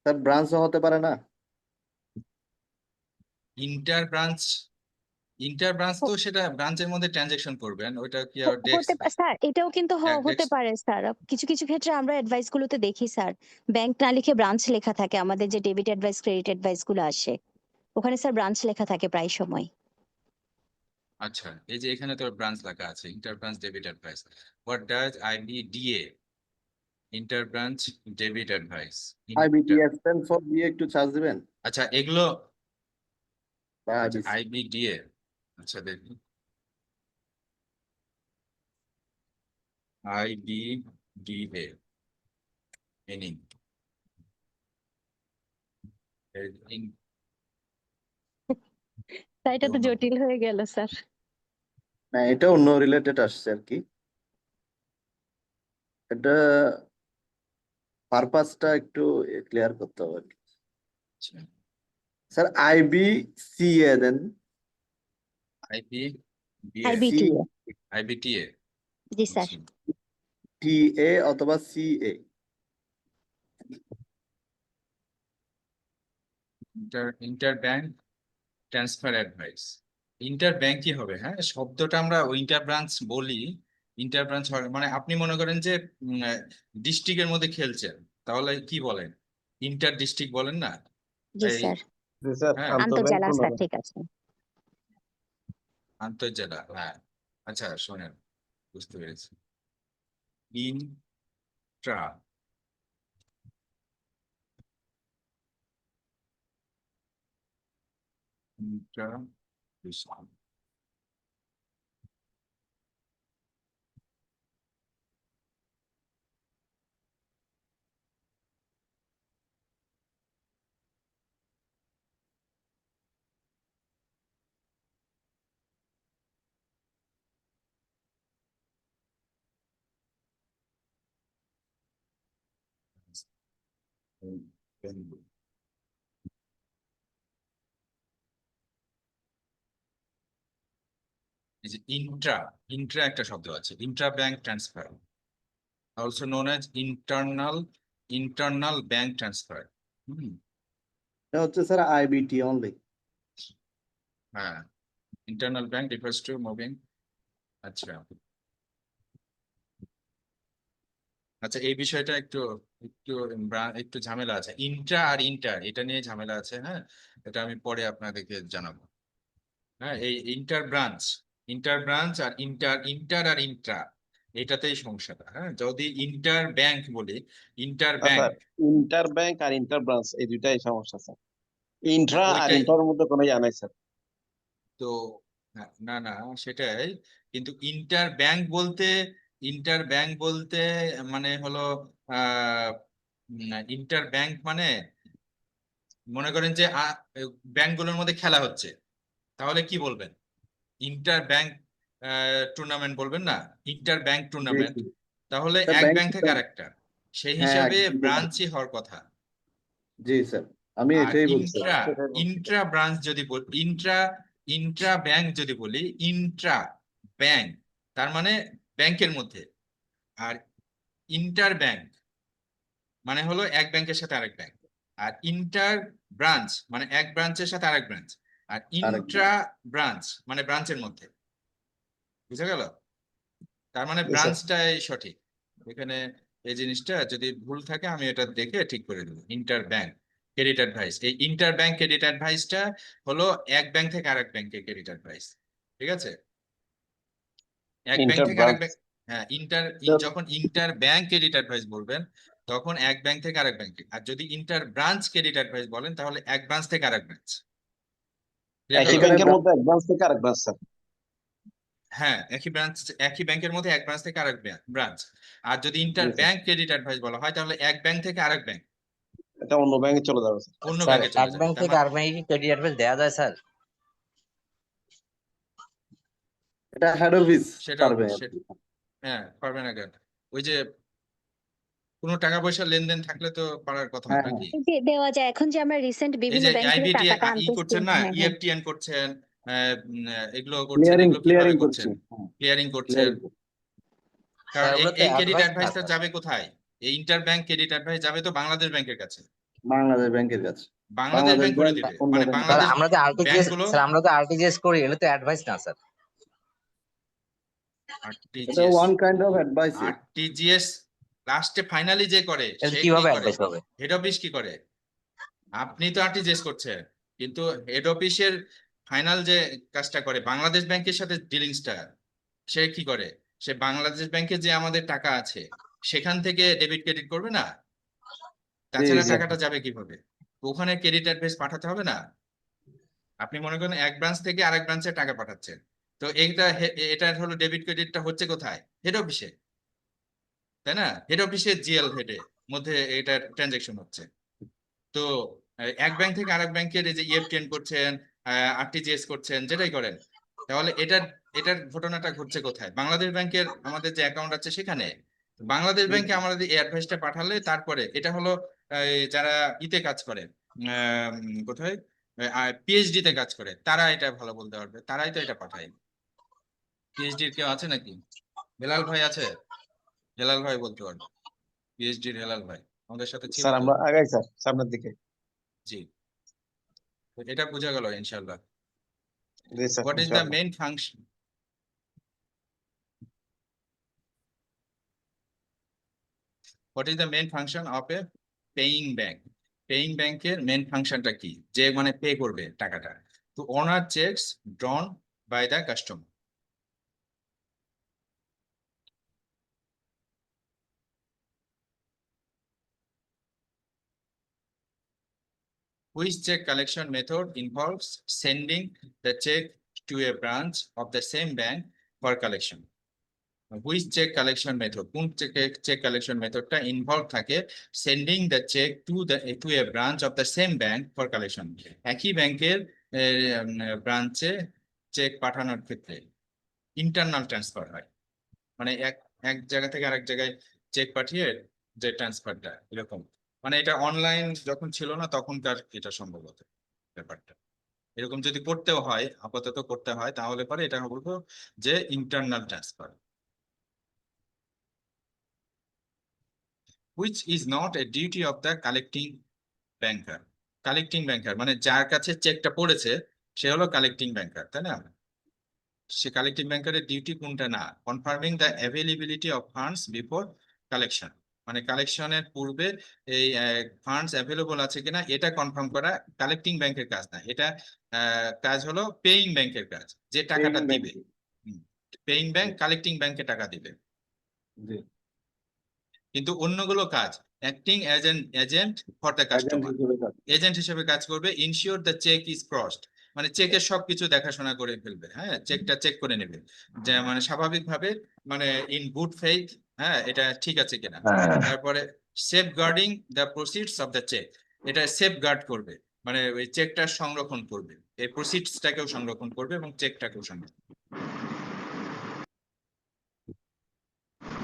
স্যার, ব্রাঞ্চও হতে পারে না? ইন্টার ব্রাঞ্চ, ইন্টার ব্রাঞ্চ তো সেটা ব্রাঞ্চের মধ্যে ট্রানজাকশন করবেন, ওইটা কি আর ডেস্ক? স্যার এটাও কিন্তু এক হতে desk- পারে স্যার, কিছু কিছু ক্ষেত্রে আমরা অ্যাডভাইস গুলোতে দেখি স্যার, ব্যাংক না লিখে ব্রাঞ্চ লেখা থাকে। আমাদের যে ডেবিট অ্যাডভাইস ক্রেডিট অ্যাডভাইস গুলো আসে ওখানে স্যার ব্রাঞ্চ লেখা থাকে প্রায় সময়। আচ্ছা, এই যে এখানে তো ব্রাঞ্চ লেখা আছে, inter branch debit advice. What does IBDA? Inter branch debit advice. IBTS stand for দিয়ে একটু চার্জ দিবেন আচ্ছা, এগুলো বা IBC? IBDA, আচ্ছা দেখি, IBDA meaning তাই এটা তো জটিল হয়ে গেল স্যার। না, এটা অন্য রিলেটেড আসছে আর কি। এটা পারপাসটা একটু ক্লিয়ার করতে হবে আর কি। স্যার, IBCA দেন। আইবিটিএ, IBTA, জি স্যার। TA অথবা CA। Inter bank transfer advice. Inter ব্যাংকই হবে, হ্যাঁ, শব্দটা আমরা ইন্টার ব্রাঞ্চ বলি। ইন্টার ব্রাঞ্চ মানে আপনি মনে করেন যে ডিস্ট্রিক্টের মধ্যে খেলছেন, তাহলে কি বলেন? ইন্টার ডিস্ট্রিক্ট বলেন না? জি এই, স্যার, জি স্যার হ্যাঁ, আন্তঃব্যাংক আন্তঃজেলা স্যার, টুর্নামেন্ট। ঠিক আছে। আন্তর্জেলা, হ্যাঁ। আচ্ছা শোনেন, বুঝতে পেরেছি। ইন্ট্রা, ইন্ট্রা ডিস্ট্রিক্ট, এই যে ইন্ট্রা, ইন্ট্রা একটা শব্দ আছে, intra bank transfer, also known as internal bank transfer. এটা হচ্ছে স্যার IBT অনলি। হ্যাঁ, internal bank refers to moving. আচ্ছা, আচ্ছা, এই বিষয়টা একটু একটু একটু ঝামেলা আছে, ইন্ট্রা আর ইন্টার, এটা নিয়ে ঝামেলা আছে, হ্যাঁ, এটা আমি পরে আপনাদেরকে জানাবো। হ্যাঁ, এই ইন্টার ব্রাঞ্চ আর ইন্টার আর ইন্ট্রা, এটাতেই সমস্যাটা। হ্যাঁ, যদি ইন্টার ব্যাংক বলি, inter bank, sir inter bank আর ইন্টার ব্রাঞ্চ এই দুইটাই সমস্যা স্যার। ইন্ট্রা আর ওইটাই ইন্টার মধ্যে কোনো ইয়া নাই স্যার। তো। হ্যাঁ, না না, সেটাই, কিন্তু ইন্টার ব্যাংক বলতে মানে হলো ইন্টার ব্যাংক মানে মনে করেন যে ব্যাংকগুলোর মধ্যে খেলা হচ্ছে, তাহলে কি বলবেন? ইন্টার ব্যাংক টুর্নামেন্ট বলবেন না, ইন্টার ব্যাংক টুর্নামেন্ট। জি। তাহলে স্যার এক ব্যাংক ব্যাংক থেকে আরেকটা, সেই হ্যাঁ হিসাবে একদম। ব্রাঞ্চই হওয়ার কথা। জি স্যার, আমি আর এটাই বলছি। ইন্ট্রা ব্রাঞ্চ যদি ইন্ট্রা ব্যাংক যদি বলি, ইন্ট্রা ব্যাংক তার মানে ব্যাংকের মধ্যে, আর ইন্টার ব্যাংক মানে হলো এক ব্যাংকের সাথে আরেক ব্যাংক, আর ইন্টার ব্রাঞ্চ মানে এক ব্রাঞ্চের সাথে আরেক ব্রাঞ্চ, আর ইন্ট্রা ব্রাঞ্চ মানে ব্রাঞ্চের মধ্যে। বুঝা গেল? তার মানে জি, স্যার। ব্রাঞ্চটাই সঠিক এখানে। এই জিনিসটা যদি ভুল থাকে আমি এটা দেখে ঠিক করে দেবো। ইন্টার ব্যাংক ক্রেডিট অ্যাডভাইস, এই ইন্টার ব্যাংক ক্রেডিট অ্যাডভাইসটা হলো এক ব্যাংক থেকে আরেক ব্যাংকে ক্রেডিট অ্যাডভাইস। ঠিক আছে? এক ব্যাংক ইন্টার থেকে আরেক ব্রাঞ্চ। ব্যাংক, হ্যাঁ যখন ইন্টার ব্যাংক ক্রেডিট অ্যাডভাইস বলবেন তখন এক ব্যাংক থেকে আরেক ব্যাংকে, আর যদি ইন্টার ব্রাঞ্চ ক্রেডিট অ্যাডভাইস বলেন তাহলে এক ব্রাঞ্চ থেকে আরেক ব্রাঞ্চ। একই ব্যাংকের মধ্যে এক ব্রাঞ্চ থেকে আরেক ব্রাঞ্চ, স্যার। হ্যাঁ, একই ব্যাংকের মধ্যে এক ব্রাঞ্চ থেকে আরেক ব্রাঞ্চ। আর যদি ইন্টার জি, স্যার। ব্যাংক ক্রেডিট অ্যাডভাইস বলা হয় তাহলে এক ব্যাংক থেকে আরেক ব্যাংক, এটা অন্য ব্যাংকে চলে যাবে, স্যার। অন্য স্যার ব্যাংকে চলে এক যাবে। ব্যাংক তার থেকে মানে আরেক ব্যাংকে কি ক্রেডিট অ্যাডভাইস দেওয়া যায় স্যার? এটা হেড অফিস সেটা পারবে। হ্যাঁ পারবে না কেন? ওই যে কোনো টাকা পয়সা লেনদেন থাকলে তো পারার কথা হ্যাঁ, নাকি? দেওয়া যায়। এখন যে আমরা রিসেন্ট এই বিভিন্ন যে ব্যাংক থেকে আইবিটি টাকাটা আনতেছি, করছেন না, হ্যাঁ হ্যাঁ ইএফটিএন করছেন, এগুলো করছেন, এগুলো কিভাবে ক্লিয়ারিং করছেন? করছি। হ্যাঁ, ক্লিয়ারিং করছেন। clearing। কারণ স্যার ওগুলো তো এই ক্রেডিট অ্যাডভাইস না অ্যাডভাইসটা স্যার। যাবে কোথায়? এই ইন্টার ব্যাংক ক্রেডিট অ্যাডভাইস যাবে তো বাংলাদেশ ব্যাংকের কাছে। বাংলাদেশ ব্যাংকের কাছে। বাংলাদেশ বাংলাদেশ ব্যাংক করে ব্যাংক দিবে, অন্য মানে ব্যাংক। স্যার বাংলাদেশ আমরা তো আরটিজিএস, ব্যাংকগুলো স্যার আমরা তো আরটিজিএস করি, এগুলো তো অ্যাডভাইস না স্যার। এটা one kind of advice. RTGS লাস্টে ফাইনালি যে করে এটা সে কি কিভাবে করে? অ্যাডভাইস হবে? হেড অফিস কি করে? আপনি তো আরটিজিএস করছেন, কিন্তু হেড অফিসের ফাইনাল যে কাজটা করে বাংলাদেশ ব্যাংকের সাথে ডিলিংসটা, সে কি করে? সে বাংলাদেশ ব্যাংকে যে আমাদের টাকা আছে সেখান থেকে ডেবিট ক্রেডিট করবে না? তাছাড়া স্যার। টাকাটা যাবে কিভাবে? ওখানে ক্রেডিট অ্যাডভাইস পাঠাতে হবে না? আপনি মনে করেন এক ব্রাঞ্চ থেকে আরেক ব্রাঞ্চে টাকা পাঠাচ্ছেন, তো এটা হলো ডেবিট ক্রেডিটটা হচ্ছে কোথায়? হেড অফিসে, তাই না? হেড অফিসে জিএল হেডে মধ্যে এটা ট্রানজেকশন হচ্ছে। তো এক ব্যাংক থেকে আরেক ব্যাংকের এই যে ইএফটিএন করছেন, আরটিজিএস করছেন, যেটাই করেন, তাহলে এটার ঘটনাটা ঘটছে কোথায়? বাংলাদেশ ব্যাংকের আমাদের যে অ্যাকাউন্ট আছে সেখানে। বাংলাদেশ ব্যাংকে আমাদের এই অ্যাডভাইসটা পাঠালে তারপরে এটা হলো যারা ইতে কাজ করে, কোথায় পিএইচডি তে কাজ করে, তারা এটা ভালো বলতে পারবে, তারাই তো এটা পাঠায়। পিএইচডির কেউ আছে নাকি? হেলাল ভাই আছে? হেলাল ভাই বলতে পারবে, পিএইচডির হেলাল ভাই আমাদের সাথে ছিল স্যার তো। আমরা আগাই, স্যার, সামনের দিকে। জি, তো এটা বোঝা গেল ইনশাআল্লাহ। জি, স্যার, What is the ইনশাআল্লাহ। main function? What is the main function of a paying bank? Paying bank এর মেন ফাংশনটা কি? যে মানে পে করবে টাকাটা। তো honor checks drawn by the customer. Which check collection method involves sending the check to a branch of the same bank for collection? Which check collection method? কোন check collection methodটা involve থাকে sending the check to a branch of the same bank for collection? একই ব্যাংকের ব্রাঞ্চে চেক পাঠানোর ক্ষেত্রে ইন্টারনাল ট্রান্সফার হয়, মানে এক জায়গা থেকে আরেক জায়গায় চেক পাঠিয়ে যে ট্রান্সফারটা এরকম, মানে এটা অনলাইন যখন ছিল না তখনকার এটা সম্ভবত ব্যাপারটা এরকম যদি করতেও হয়, আপাতত করতে হয়, তাহলে পরে এটা বলবো যে internal transfer. Which is not a duty of the collecting banker? Collecting banker মানে যার কাছে চেকটা পড়েছে সে হলো কালেক্টিং ব্যাংকার, তাই না? সে কালেক্টিং ব্যাংকারের ডিউটি কোনটা না? Confirming the availability of funds before collection, মানে কালেকশনের পূর্বে এই ফান্ডস অ্যাভেলেবল আছে কিনা এটা কনফার্ম করা কালেক্টিং ব্যাংকের কাজ না, এটা কাজ হলো পেইং ব্যাংকের কাজ, যে টাকাটা দিবে। পেইং ব্যাংক কালেক্টিং ব্যাংকে টাকা দিবে, কিন্তু অন্যগুলো কাজ acting as an agent for the customer, agent হিসেবে কাজ করবে। Ensure the cheque is crossed, মানে চেকের সবকিছু দেখাশোনা করে ফেলবে, হ্যাঁ চেকটা চেক করে নেবে যে মানে স্বাভাবিকভাবে, মানে ইন গুড ফেইথ, হ্যাঁ এটা ঠিক আছে কিনা। তারপরে safeguarding the proceeds of the cheque, এটা সেফ গার্ড করবে মানে ওই চেকটা সংরক্ষণ করবে, এই প্রসিডসটাকেও সংরক্ষণ করবে এবং চেকটাকেও সংরক্ষণ।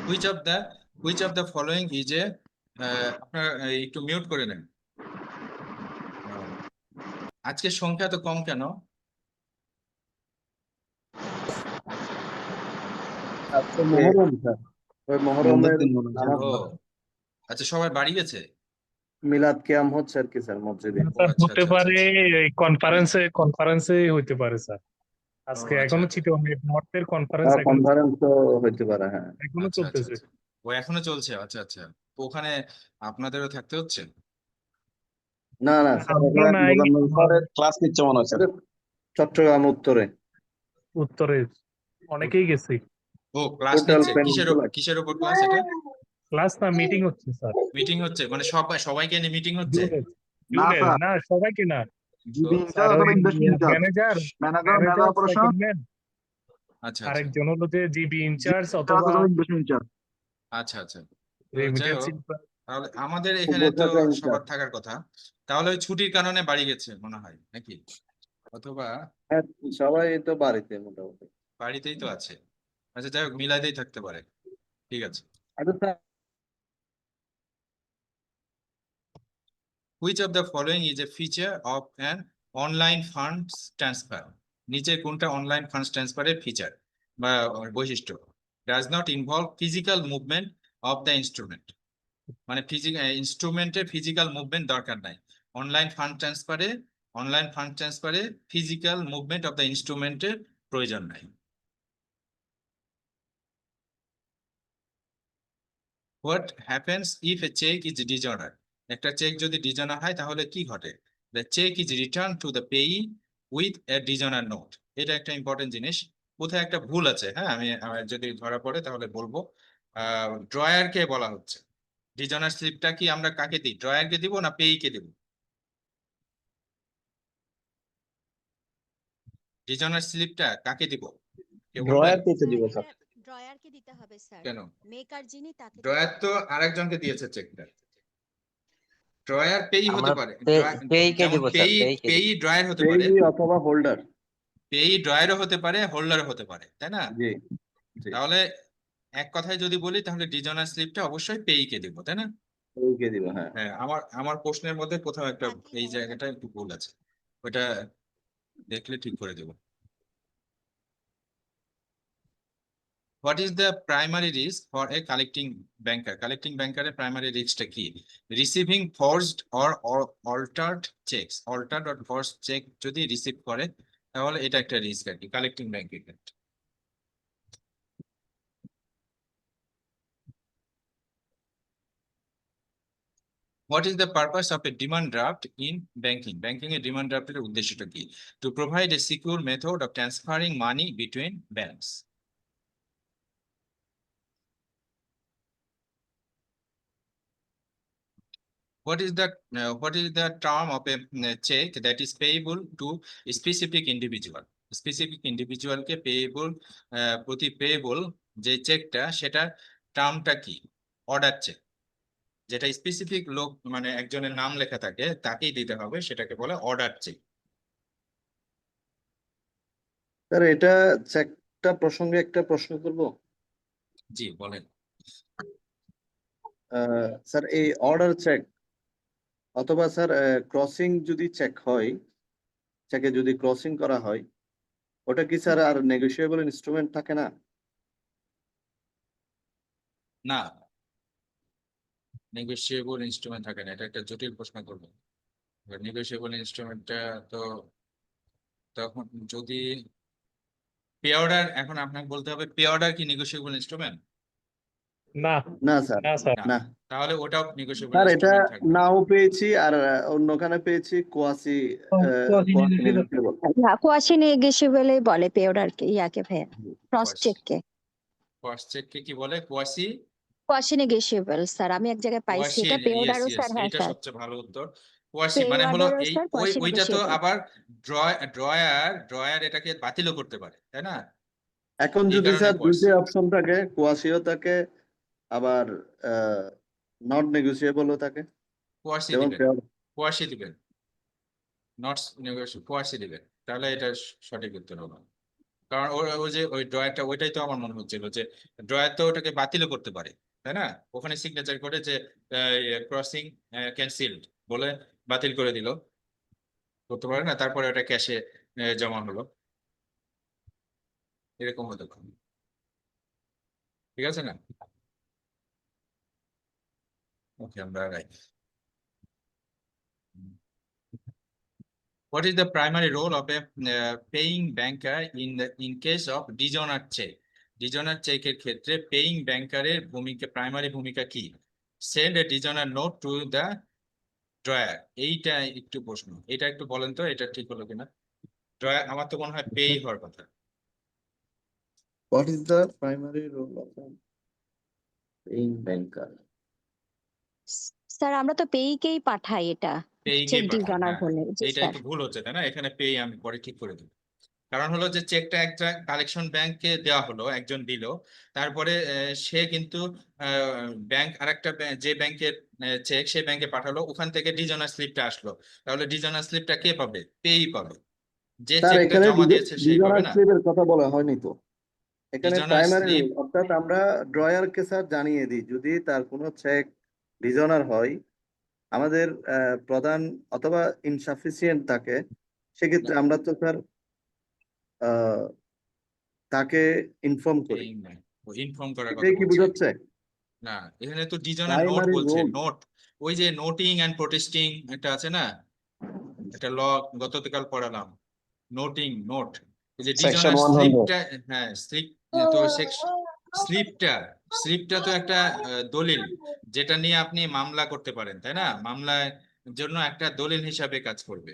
Which of the following is এ, আপনার একটু মিউট করে নেন। আজকে সংখ্যা তো কম কেন? আজকে মহরম স্যার, ওই মহরমের নামাজ ও আচ্ছা, সবাই বাড়ি গেছে? মিলাদ কিয়াম হচ্ছে আর কি স্যার মসজিদে। ও স্যার আচ্ছা হতে আচ্ছা পারে আচ্ছা কনফারেন্সে হইতে পারে স্যার। আজকে আচ্ছা এখনো আচ্ছা চিটগাং নর্থের কনফারেন্স এখনো কনফারেন্স তো হইতে পারে, হ্যাঁ। এখনো আচ্ছা আচ্ছা চলতেছে। আচ্ছা। ও এখনো চলছে, আচ্ছা আচ্ছা। তো ওখানে আপনাদেরও থাকতে হচ্ছে? না না স্যার, আমরা নাই, মোজাম্মেল স্যারের ক্লাস নিচ্ছে মনে হয় স্যার। এটা চট্টগ্রাম উত্তরে উত্তরে অনেকেই গেছি। ও ক্লাস টোটাল নিচ্ছে কিসের পেনিনসুলা। কিসের উপর ক্লাস এটা? ক্লাস না, মিটিং হচ্ছে স্যার। মিটিং হচ্ছে মানে সবাইকে নিয়ে মিটিং হচ্ছে? জুনের না জুনের স্যার, না, সবাইকে না তো জিবি স্যার। ইনচার্জ ওই অথবা investment in charge, manager manager manager operation, second man, আচ্ছা আচ্ছা আরেকজন হলো যে জিবি ইনচার্জ ইনচার্জ অথবা অথবা ইনভেস্টমেন্ট ইনচার্জ। আচ্ছা আচ্ছা। তো যাই রেমিটেন্স। হোক, তাহলে আমাদের এখানে তো সবার থাকার কথা, তাহলে ওই ছুটির কারণে বাড়ি গেছে মনে হয় নাকি? অথবা হ্যাঁ, সবাই তো বাড়িতে মোটামুটি। বাড়িতেই তো আছে। আচ্ছা যাই হোক, মিলাতেই থাকতে পারে। ঠিক আছে। আচ্ছা sir, which of the following is a feature of an online funds transfer? নিচে কোনটা অনলাইন ফান্ডস ট্রান্সফারের ফিচার বা বৈশিষ্ট্য? Does not involve physical movement of the instrument, মানে ইনস্ট্রুমেন্টের ফিজিক্যাল মুভমেন্ট দরকার নাই। অনলাইন ফান্ড ট্রান্সফারে ফিজিক্যাল মুভমেন্ট অফ দ্য ইনস্ট্রুমেন্টের প্রয়োজন নাই। What happens if a cheque is dishonour? একটা চেক যদি ডিজঅনার হয় তাহলে কি ঘটে? The cheque is return to the pay with a dishonour note. এটা একটা ইম্পর্টেন্ট জিনিস। কোথায় একটা ভুল আছে, হ্যাঁ, আমার যদি ধরা পড়ে তাহলে বলবো। ড্রয়ারকে বলা হচ্ছে। ডিজঅনার স্লিপটা কি আমরা কাকে দিই? ড্রয়ারকে দিব না পেইকে দিব? ডিজঅনার স্লিপটা কাকে দিব? কেউ বলবেন? ড্রয়ার পেতে দিব স্যার। ড্রয়ারকে দিতে হবে স্যার, কেন? মেকার যিনি তাকে ড্রয়ার তো আরেকজনকে দিয়েছে চেকটা। ড্রয়ার পেই হতে আমরা পারে, পেইকে যেমন দিব স্যার, পেইকে পেই দিব। ড্রয়ার হতে পারে, পেই অথবা হোল্ডার। পেই ড্রয়ারও হতে পারে, হোল্ডারও হতে পারে, তাই না? জি জি, তাহলে এক কথায় যদি বলি তাহলে ডিজঅনার স্লিপটা অবশ্যই পেইকে দিব, তাই না? পেইকে দিব, হ্যাঁ। হ্যাঁ, আমার প্রশ্নের মধ্যে কোথাও একটা তাকে এই দেওয়া জায়গাটা একটু ভুল আছে, ওটা দেখলে ঠিক করে দেব। What is the primary risk for a collecting banker? Collecting banker এর primary riskটা কি? Receiving forged or altered checks. Altered or forged check যদি রিসিভ করে তাহলে এটা একটা রিস্ক আর কি কালেক্টিং ব্যাংকের ক্ষেত্রে। What is the purpose of a demand draft in banking? Banking এর demand draft এর উদ্দেশ্যটা কি? To provide a secure method of transferring money between banks. What is the term of a check that is payable to a specific individual? Specific individual K payable প্রতি payable যে চেকটা সেটা টার্মটা কি? Order check. যেটা স্পেসিফিক লোক মানে একজনের নাম লেখা থাকে তাকেই দিতে হবে, সেটাকে বলে অর্ডার চেক। স্যার, এটা চেকটা প্রসঙ্গে একটা প্রশ্ন করব। জি বলেন। স্যার, এই অর্ডার চেক অথবা স্যার ক্রসিং যদি চেক হয়, চেকে যদি ক্রসিং করা হয়, ওটা কি স্যার আর নেগোশিয়েবল ইনস্ট্রুমেন্ট থাকে না? না, নেগোশিয়েবল ইনস্ট্রুমেন্ট থাকে না, এটা একটা জটিল প্রশ্ন করবো। নেগোশিয়েবল ইনস্ট্রুমেন্টটা তো তখন যদি পে অর্ডার, এখন আপনাকে বলতে হবে পে অর্ডার কি নেগোশিয়েবল ইনস্ট্রুমেন্ট? না না স্যার, না স্যার, না, না তাহলে ওটাও নেগোশিয়েবল স্যার, এটা ইনস্ট্রুমেন্ট থাকবে না। নাও পেয়েছি আর অন্যখানে পেয়েছি কোয়াসি নেগোশিয়েবল। কোয়াশি নেগোশিয়েবলই বলে পেওরারকে, ইয়াকে ভাইয়া, ক্রস চেককে ফার্স্ট চেককে কি বলে? কোয়াসি কোয়াশি নেগোশিয়েবল স্যার, আমি এক জায়গায় পাইছি এটা। ইয়েস পেওরারও ইয়েস, স্যার, হ্যাঁ এইটা স্যার, সবচেয়ে ভালো উত্তর। কোয়াসি পে মানে হলো অর্ডারও এই স্যার কোয়াশি ওইটা তো নেগোশিয়েবল। আবার ড্রয়ার এটাকে বাতিলও করতে পারে, তাই না? এখন এই যদি কারণে স্যার কোয়াসি। দুইটা অপশন থাকে, কোয়াশিও থাকে আবার নট নেগোশিয়েবলও থাকে, কোয়াসি যেমন দিবেন, কোয়াসি দিবেন। নট কোয়ার্সি দিবে, তাহলে এটা সঠিক উত্তর হবে। কারণ ওই যে ওই ড্রয়ারটা, ওইটাই তো আমার মনে হচ্ছিল যে ড্রয়ার তো ওটাকে বাতিলও করতে পারে, তাই না? ওখানে সিগনেচার করে যে ক্রসিং ক্যান্সেলড বলে বাতিল করে দিল, করতে পারে না, তারপরে ওটা ক্যাশে জমা হলো, এরকম হতে পারে। ঠিক আছে না? ওকে, আমরা right. What is the primary role of a paying banker in case of dishonor check? Dishonor check এর ক্ষেত্রে paying banker এর প্রাইমারি ভূমিকা কি? Send a dishonor note to the drawer. এইটা একটু প্রশ্ন, এটা একটু বলেন তো, এটা ঠিক হলো কিনা? ড্রয়ার আমার তো মনে হয় পেই হওয়ার কথা। What is the primary role of a paying banker? Sir আমরা তো পেইকেই পাঠাই এটা, পেইং চেক এ ডিউ পাঠান, জানার হ্যাঁ হলে। জি এইটা স্যার। একটু ভুল হচ্ছে, তাই না? এখানে পেই আমি পরে ঠিক করে দেবো। কারণ হলো যে চেকটা একটা কালেকশন ব্যাংকে দেওয়া হলো, একজন দিল, তারপরে সে কিন্তু ব্যাংক আরেকটা যে ব্যাংকের চেক সেই ব্যাংকে পাঠালো, ওখান থেকে ডিজনার স্লিপটা আসলো, তাহলে ডিজনার স্লিপটা কে পাবে? পেই পাবে, যে স্যার চেকটা এখানে জমা দিয়েছে সেই পাবে ডিজনার না। স্লিপের কথা বলা হয়নি তো। এখানে ডিজনার প্রাইমারি স্লিপ, রোল অর্থাৎ আমরা ড্রয়ারকে স্যার জানিয়ে দিই যদি তার কোনো চেক ডিজনার হয়, আমাদের প্রধান অথবা ইনসাফিসিয়েন্ট থাকে, সেক্ষেত্রে আমরা তো স্যার তাকে ইনফর্ম করি। পেইং ব্যাংক ইনফর্ম করার কথা এটাই কি বলছে। বোঝাচ্ছে? না, এখানে তো ডিজনার নোট প্রাইমারি বলছে, রোল নোট। ওই যে নোটিং এন্ড প্রোটেস্টিং একটা আছে না, একটা ল গতকাল পড়ালাম, নোটিং নোট, এই যে সেকশন ডিজনার 100। স্লিপটা, হ্যাঁ স্লিপ, তো স্লিপটা স্লিপটা তো একটা দলিল, যেটা নিয়ে আপনি মামলা করতে পারেন, তাই না? মামলার জন্য একটা দলিল হিসাবে কাজ করবে,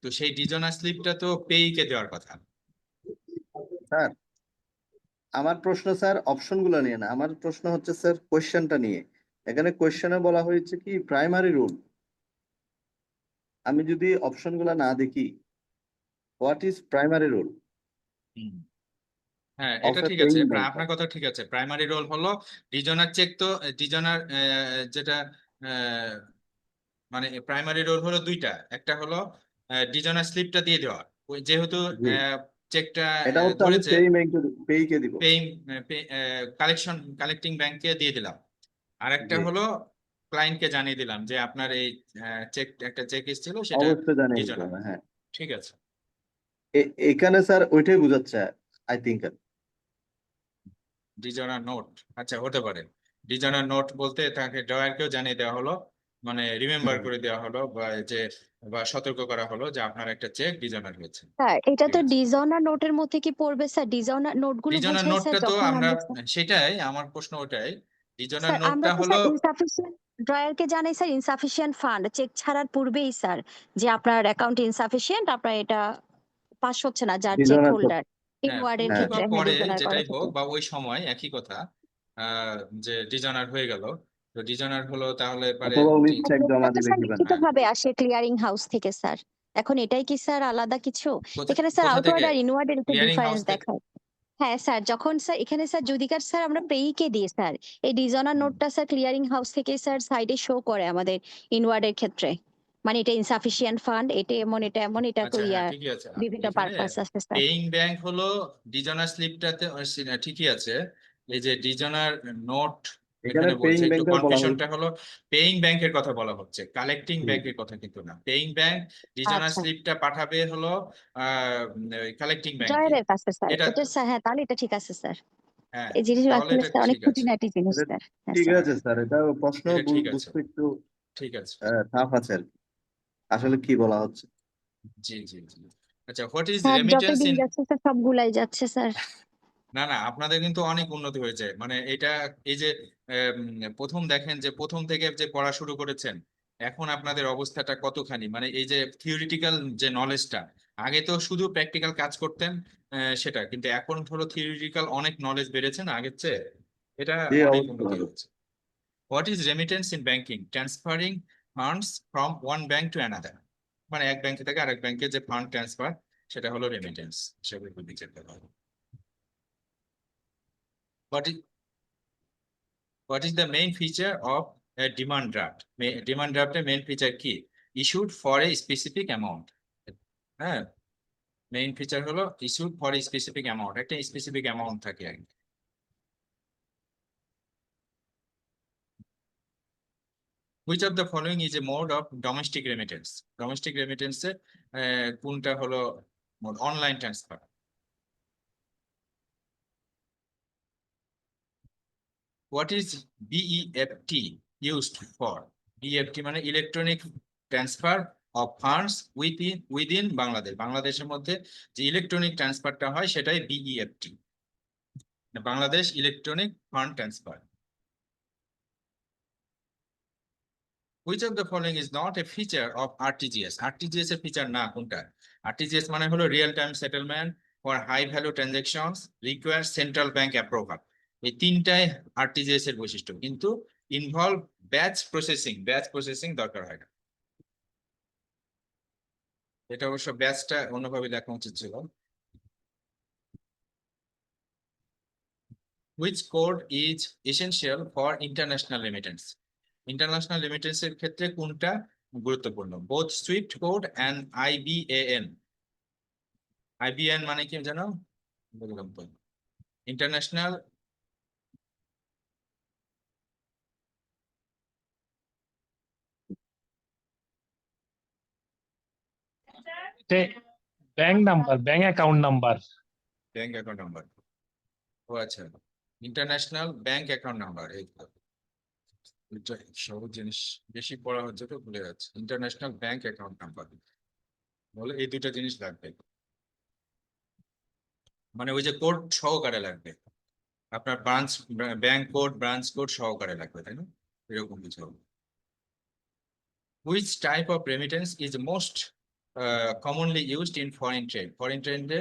তো সেই ডিজনার স্লিপটা তো পেইকে দেওয়ার কথা। স্যার, আমার প্রশ্ন স্যার অপশনগুলো নিয়ে না, আমার প্রশ্ন হচ্ছে স্যার কোয়েশ্চেনটা নিয়ে। এখানে কোয়েশ্চেনে বলা হয়েছে কি প্রাইমারি রোল। আমি যদি অপশনগুলো না দেখি, হোয়াট ইজ প্রাইমারি রোল হুম। হ্যাঁ, অফ এটা এ ঠিক আছে, পেইং ব্যাংকার? আপনার কথা ঠিক আছে। প্রাইমারি রোল হলো ডিজনার চেক, তো ডিজনার যেটা আহ, মানে প্রাইমারি রোল হলো দুইটা, একটা হলো ডিজনার স্লিপটা দিয়ে দেওয়া, ওই যেহেতু জি, চেকটা এটা হচ্ছে আমি ধরেছে, পেইং ব্যাংকে পেইকে দিব। পেইং কালেক্টিং ব্যাংকে দিয়ে দিলাম। আর একটা জি, হলো ক্লায়েন্টকে জানিয়ে দিলাম যে আপনার এই চেক, একটা চেক এসেছিল, সেটা অবশ্যই জানিয়ে দিতে ডিজনার। হবে, হ্যাঁ। ঠিক আছে। এখানে স্যার ওইটাই বোঝাচ্ছে আই থিঙ্ক। ডিজনার নোট, আচ্ছা হতে পারে। ডিজনার নোট বলতে তাকে ড্রয়ারকেও জানিয়ে দেওয়া হলো, মানে রিমেম্বার করে দেওয়া হলো, বা যে বা সতর্ক করা হলো যে আপনার একটা চেক ডিজনার হয়েছে। স্যার এটা ঠিক তো আছে, ডিজনার নোটের মধ্যে কি পড়বে স্যার? ডিজনার নোটগুলো ডিজনার বোঝাই স্যার নোটটা তো যখন আমরা, আমরা সেটাই আমার প্রশ্ন, ওটাই ডিজনার স্যার আমরা নোটটা তো হলো। স্যার ইনসাফিসিয়েন্ট ড্রয়ারকে জানাই স্যার ইনসাফিসিয়েন্ট ফান্ড চেক ছাড়ার পূর্বেই স্যার, যে আপনার অ্যাকাউন্ট ইনসাফিসিয়েন্ট, আপনার এটা পাস হচ্ছে না, যার চেক ডিজনার হোল্ডার হ্যাঁ, ইনওয়ার্ডের পূর্বে হ্যাঁ, বা ক্ষেত্রে, হ্যাঁ পরে ডিজনার করার যেটাই হোক, ক্ষেত্রে। বা ওই সময় একই কথা, যে ডিজনার হয়ে গেল, তো ডিজনার হলো তাহলে পারে অথবা উনি আর চেক চেকটা জমা তো দিবে স্যার কিভাবে? লিখিত ভাবে আসে ক্লিয়ারিং হাউস থেকে স্যার। এখন এটাই কি স্যার আলাদা কিছু? এখানে স্যার কোথা আউটওয়ার্ড থেকে? আর ইনওয়ার্ডের একটু ক্লিয়ারিং হাউস ডিফারেন্স থেকে। দেখায়। হ্যাঁ স্যার, যখন স্যার এখানে স্যার যুদিকার স্যার আমরা পেইকে দিই স্যার, এই ডিজনার নোটটা স্যার ক্লিয়ারিং হাউস থেকে স্যার সাইডে শো করে আমাদের ইনওয়ার্ডের ক্ষেত্রে, মানে এটা ইনসাফিসিয়েন্ট ফান্ড, এটা এমন এটা এমন, এটা তো আচ্ছা, হ্যাঁ ঠিকই আছে। বিভিন্ন এখানে পারপাস আছে স্যার। পেইং ব্যাংক হলো ডিজনার স্লিপটাতে, ঠিকই আছে। এই যে ডিজনার নোট এখানে এখানে পেইং বলছে, একটু ব্যাংকার বলা কনফিউশনটা হয়েছে। হলো পেইং ব্যাংকের কথা বলা হচ্ছে, কালেক্টিং হুম, ব্যাংকের কথা কিন্তু না। পেইং ব্যাংক ডিজনার আচ্ছা, স্লিপটা পাঠাবে হলো কালেক্টিং ব্যাংকে, ড্রয়ারের কাছে স্যার এটা এটা তো। স্যার, হ্যাঁ তাহলে এটা ঠিক আছে স্যার। হ্যাঁ, এই জিনিস তাহলে আসলে এটা স্যার অনেক ঠিক আছে। খুঁটিনাটি জিনিস এটা স্যার। হ্যাঁ ঠিক স্যার। আছে স্যার, এটা প্রশ্ন এটা ঠিক আছে, বুঝতে একটু ঠিক আছে। টাফ আছে আর কি। আসলে কি বলা হচ্ছে? জি জি জি। আচ্ছা, হোয়াট ইজ স্যার যত রেমিটেন্স দিন ইন, যাচ্ছে স্যার সবগুলাই যাচ্ছে স্যার। না না, আপনাদের কিন্তু অনেক উন্নতি হয়েছে, মানে এটা, এই যে প্রথম দেখেন যে প্রথম থেকে যে পড়া শুরু করেছেন, এখন আপনাদের অবস্থাটা কতখানি, মানে এই যে থিওরিটিক্যাল যে নলেজটা, আগে তো শুধু প্র্যাকটিক্যাল কাজ করতেন, সেটা কিন্তু এখন হলো থিওরিটিক্যাল অনেক নলেজ বেড়েছে না আগের চেয়ে, এটা জি, অনেক অবশ্যই উন্নতি হবে। হচ্ছে। What is remittance in banking? Transferring funds from one bank to another, মানে এক ব্যাংক থেকে আরেক ব্যাংকে যে ফান্ড ট্রান্সফার, সেটা হলো রেমিটেন্স হিসেবে বিবেচিত হয়। What is what is the main feature of a demand draft? Demand draft এর main feature কি? Issued for a specific amount. হ্যাঁ, মেইন ফিচার হলো ইস্যুড ফর স্পেসিফিক অ্যামাউন্ট, একটা স্পেসিফিক অ্যামাউন্ট থাকে আর কি। Which of the following is a mode of domestic remittance? Domestic remittance কোনটা হলো online transfer? What is BEFT used for? BEFT মানে electronic transfer of funds within Bangladesh. বাংলাদেশের মধ্যে যে ইলেকট্রনিক ট্রান্সফারটা হয় সেটাই BEFT, Bangladesh electronic fund transfer. Which of the following is not a feature of RTGS? RTGS এর ফিচার না কোনটা? RTGS মানে হলো real time settlement for high value transactions require central bank approval. এই তিনটাই RTGS এর বৈশিষ্ট্য, কিন্তু ইনভলভ ব্যাচ প্রসেসিং দরকার হয় না। এটা অবশ্য ব্যাচটা অন্যভাবে লেখা উচিত ছিল। Which code is essential for international remittance? International রেমিটেন্সের ক্ষেত্রে কোনটা গুরুত্বপূর্ণ? Both SWIFT code and IBAN। IBAN মানে কি জানো? বললাম তো, international bank number, bank account number. Bank account number. ও আচ্ছা, ইন্টারন্যাশনাল ব্যাংক অ্যাকাউন্ট নাম্বার। এই তো, এটা সহজ জিনিস, বেশি পড়া হচ্ছে তো ভুলে যাচ্ছে। ইন্টারন্যাশনাল ব্যাংক অ্যাকাউন্ট নাম্বার বলে এই দুইটা জিনিস লাগবে, মানে ওই যে কোড সহকারে লাগবে, আপনার ব্যাংক কোড, ব্রাঞ্চ কোড সহকারে লাগবে, তাই না? এরকম কিছু হবে। Which type of remittance is most commonly used in foreign trade? Foreign trade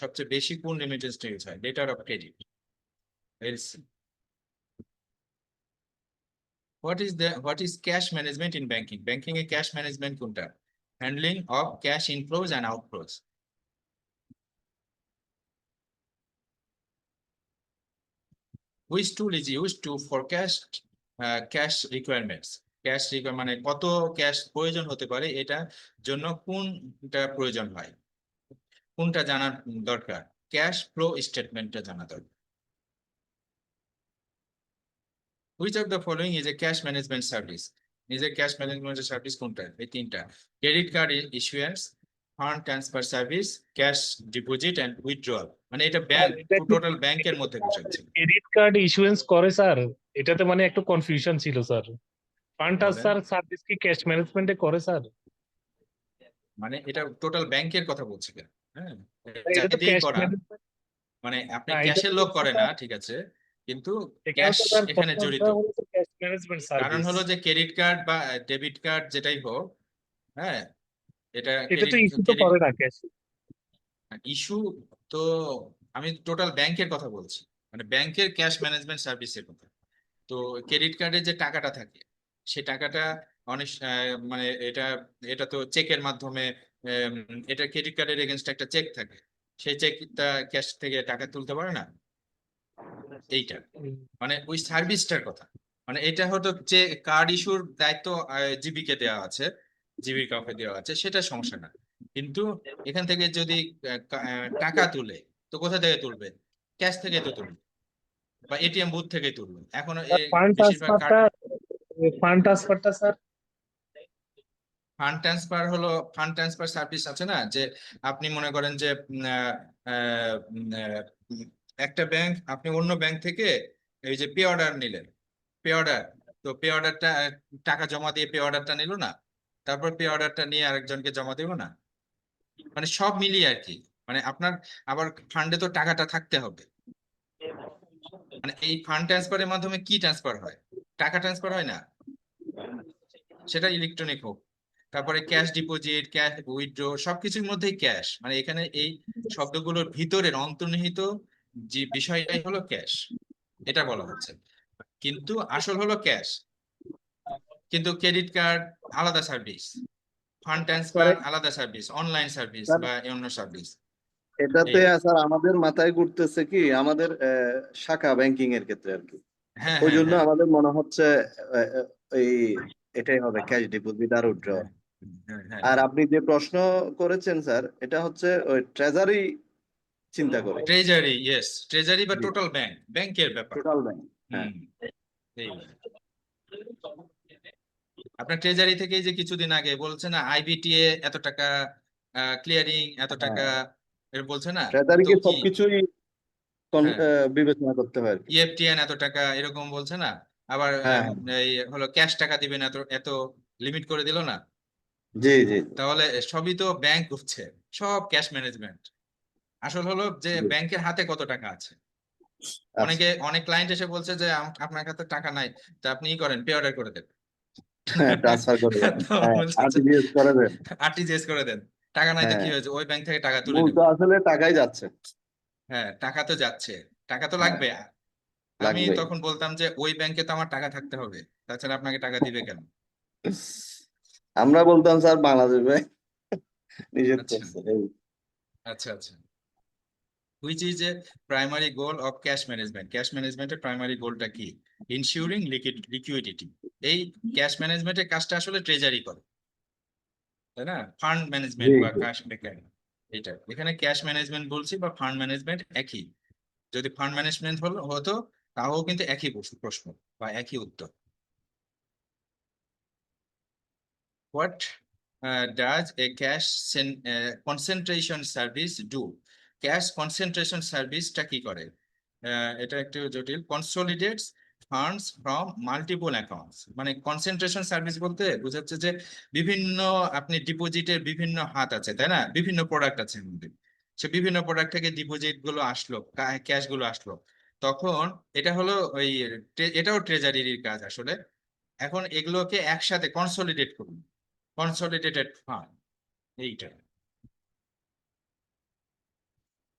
সবচেয়ে বেশি কোন রেমিটেন্সটা ইউজ হয়? Letter of credit, LC। What is cash management in banking? Banking A cash management কোনটা? Handling of cash inflows and outflows. Which tool is used to forecast cash requirements? Cash মানে কত ক্যাশ প্রয়োজন হতে পারে, এটা জন্য কোনটা প্রয়োজন হয়, কোনটা জানা দরকার? ক্যাশ ফ্লো স্টেটমেন্টটা জানা দরকার। Which of the following is a cash management service? নিজের ক্যাশ ম্যানেজমেন্ট সার্ভিস কোনটা? এই তিনটা: credit card issuance, fund transfer service, cash deposit and withdrawal. মানে এটা ব্যাংক, টোটাল ব্যাংকের মধ্যে বোঝাচ্ছে। ক্রেডিট কার্ড ইস্যুয়েন্স করে স্যার, এটাতে মানে একটু কনফিউশন ছিল স্যার। ফান্ড ট্রান্সফার সার্ভিস কি ক্যাশ ম্যানেজমেন্টে করে স্যার? মানে এটা টোটাল ব্যাংকের কথা বলছি কেন? হ্যাঁ, এটা তো চারিদিকেই ক্যাশ করা, ম্যানেজমেন্ট। মানে আপনি হ্যাঁ, এটা ক্যাশের লোক করে না, ঠিক আছে, কিন্তু ক্যাশ এখানে জড়িত। ক্যাশ ম্যানেজমেন্ট কারণ সার্ভিস। হলো যে ক্রেডিট কার্ড বা ডেবিট কার্ড যেটাই হোক, হ্যাঁ, এটা এটা তো ইস্যু তো করে না ক্যাশ। ইস্যু তো, আমি টোটাল ব্যাংকের কথা বলছি, মানে ব্যাংকের ক্যাশ ম্যানেজমেন্ট সার্ভিসের কথা। তো ক্রেডিট কার্ডের যে টাকাটা থাকে, সে টাকাটা অনেক মানে এটা এটা তো চেকের মাধ্যমে, এটা ক্রেডিট কার্ডের এগেনস্ট একটা চেক থাকে, সেই চেকটা ক্যাশ থেকে টাকা তুলতে পারে না, এইটা মানে ওই সার্ভিসটার কথা। মানে এটা হয়তো যে কার্ড ইস্যুর দায়িত্ব জিবিকে দেওয়া আছে, জিবির কাউকে দেওয়া আছে, সেটা সমস্যা না, কিন্তু এখান থেকে যদি টাকা তুলে, তো কোথা থেকে তুলবে? ক্যাশ থেকে তো তুলবে, বা এটিএম বুথ থেকে তুলবে। এখন ফান্ড বেশিরভাগ কার্ড, ট্রান্সফারটা স্যার, ফান্ড ট্রান্সফার হলো, ফান্ড ট্রান্সফার সার্ভিস আছে না, যে আপনি মনে করেন যে একটা ব্যাংক, আপনি অন্য ব্যাংক থেকে এই যে পে অর্ডার নিলেন, পে অর্ডার, তো পে অর্ডারটা টাকা জমা দিয়ে পে অর্ডারটা নিল না, তারপর পে অর্ডারটা নিয়ে আরেকজনকে জমা দিল না, মানে সব মিলিয়ে আর কি। মানে আপনার আবার ফান্ডে তো টাকাটা থাকতে হবে, মানে এই ফান্ড ট্রান্সফারের মাধ্যমে কি ট্রান্সফার হয়? টাকা ট্রান্সফার হয় না, সেটা ইলেকট্রনিক হোক। তারপরে ক্যাশ ডিপোজিট, ক্যাশ উইথড্র, সবকিছুর মধ্যেই ক্যাশ, মানে এখানে এই শব্দগুলোর ভিতরের অন্তর্নিহিত যে বিষয়টাই হলো ক্যাশ, এটা বলা হচ্ছে, কিন্তু আসল হলো ক্যাশ। কিন্তু ক্রেডিট কার্ড আলাদা সার্ভিস, ফান্ড ট্রান্সফার আলাদা সার্ভিস, অনলাইন সার্ভিস বা অন্য সার্ভিস। এটাতে স্যার আমাদের মাথায় ঘুরতেছে কি, আমাদের শাখা ব্যাংকিং এর ক্ষেত্রে আর কি, হ্যাঁ ওই হ্যাঁ জন্য হ্যাঁ আমাদের মনে হচ্ছে এই এটাই হবে ক্যাশ ডিপোজিট আর উইথড্র। হ্যাঁ হ্যাঁ আর আপনি যে প্রশ্ন করেছেন স্যার, এটা হচ্ছে ওই ট্রেজারি চিন্তা করে, ট্রেজারি, ইয়েস, ট্রেজারি বা জি, টোটাল ব্যাংকের ব্যাপার। Total bank. হ্যাঁ, হুম, এই আপনার ট্রেজারি থেকে যে কিছুদিন আগে বলছে না আইবিটিএ এত টাকা, ক্লিয়ারিং এত টাকা, হ্যাঁ, এর বলছে না, তো ট্রেজারিকে কি, সবকিছুই হ্যাঁ, বিবেচনা করতে হয় আর কি। ইএফটিএন এত টাকা এরকম বলছে না, আবার হ্যাঁ, এই হলো ক্যাশ টাকা দিবেন এত এত লিমিট করে দিল না, জি জি তাহলে সবই তো ব্যাংক করছে, সব ক্যাশ ম্যানেজমেন্ট। আসল হলো যে জি, ব্যাংকের হাতে কত টাকা আছে। আচ্ছা, অনেক ক্লায়েন্ট এসে বলছে যে আপনার কাছে টাকা নাই, তা আপনি ই করেন, পে অর্ডার করে দেন। হ্যাঁ, ট্রান্সফার করে দেন, তো হ্যাঁ, বলছে যে আরটিজিএস করে দেন। আরটিজিএস করে দেন, টাকা নাই তো কি হ্যাঁ, হয়েছে, ওই ব্যাংক থেকে টাকা তুলে মূল নেব। তো আসলে টাকাই যাচ্ছে। হ্যাঁ, টাকা তো যাচ্ছে, টাকা তো হ্যাঁ, লাগবে। আমি লাগবে। তখন বলতাম যে ওই ব্যাংকে তো আমার টাকা থাকতে হবে, তাছাড়া আপনাকে টাকা দিবে কেন? আমরা বলতাম স্যার বাংলাদেশ ব্যাংক নিষেধ আচ্ছা করছে এই। আচ্ছা আচ্ছা। Which is a primary goal of cash management? Cash ম্যানেজমেন্টের প্রাইমারি গোলটা কি? ইনসিউরিং লিকুইডিটি। এই ক্যাশ ম্যানেজমেন্টের কাজটা আসলে ট্রেজারি করে, তাই না? ফান্ড জি ম্যানেজমেন্ট বা জি, ক্যাশ বেকার, এটা এখানে ক্যাশ ম্যানেজমেন্ট বলছি বা ফান্ড ম্যানেজমেন্ট একই। যদি ফান্ড ম্যানেজমেন্ট হতো তাও কিন্তু একই প্রশ্ন বা একই উত্তর। What does a cash concentration service do? Cash concentration সার্ভিসটা কি করে? এটা একটু জটিল। কনসলিডেটস ফান্ডস ফ্রম মাল্টিপল অ্যাকাউন্টস, মানে কনসেন্ট্রেশন সার্ভিস বলতে বোঝাচ্ছে যে বিভিন্ন, আপনি ডিপোজিটের বিভিন্ন হাত আছে, তাই না, বিভিন্ন প্রোডাক্ট আছে এর মধ্যে, সে বিভিন্ন প্রোডাক্ট থেকে ডিপোজিট গুলো আসলো, ক্যাশ গুলো আসলো, তখন এটা হলো ওই এটাও ট্রেজারির কাজ আসলে। এখন এগুলোকে একসাথে কনসলিডেট করুন, কনসলিডেটেড ফান্ড, এইটা।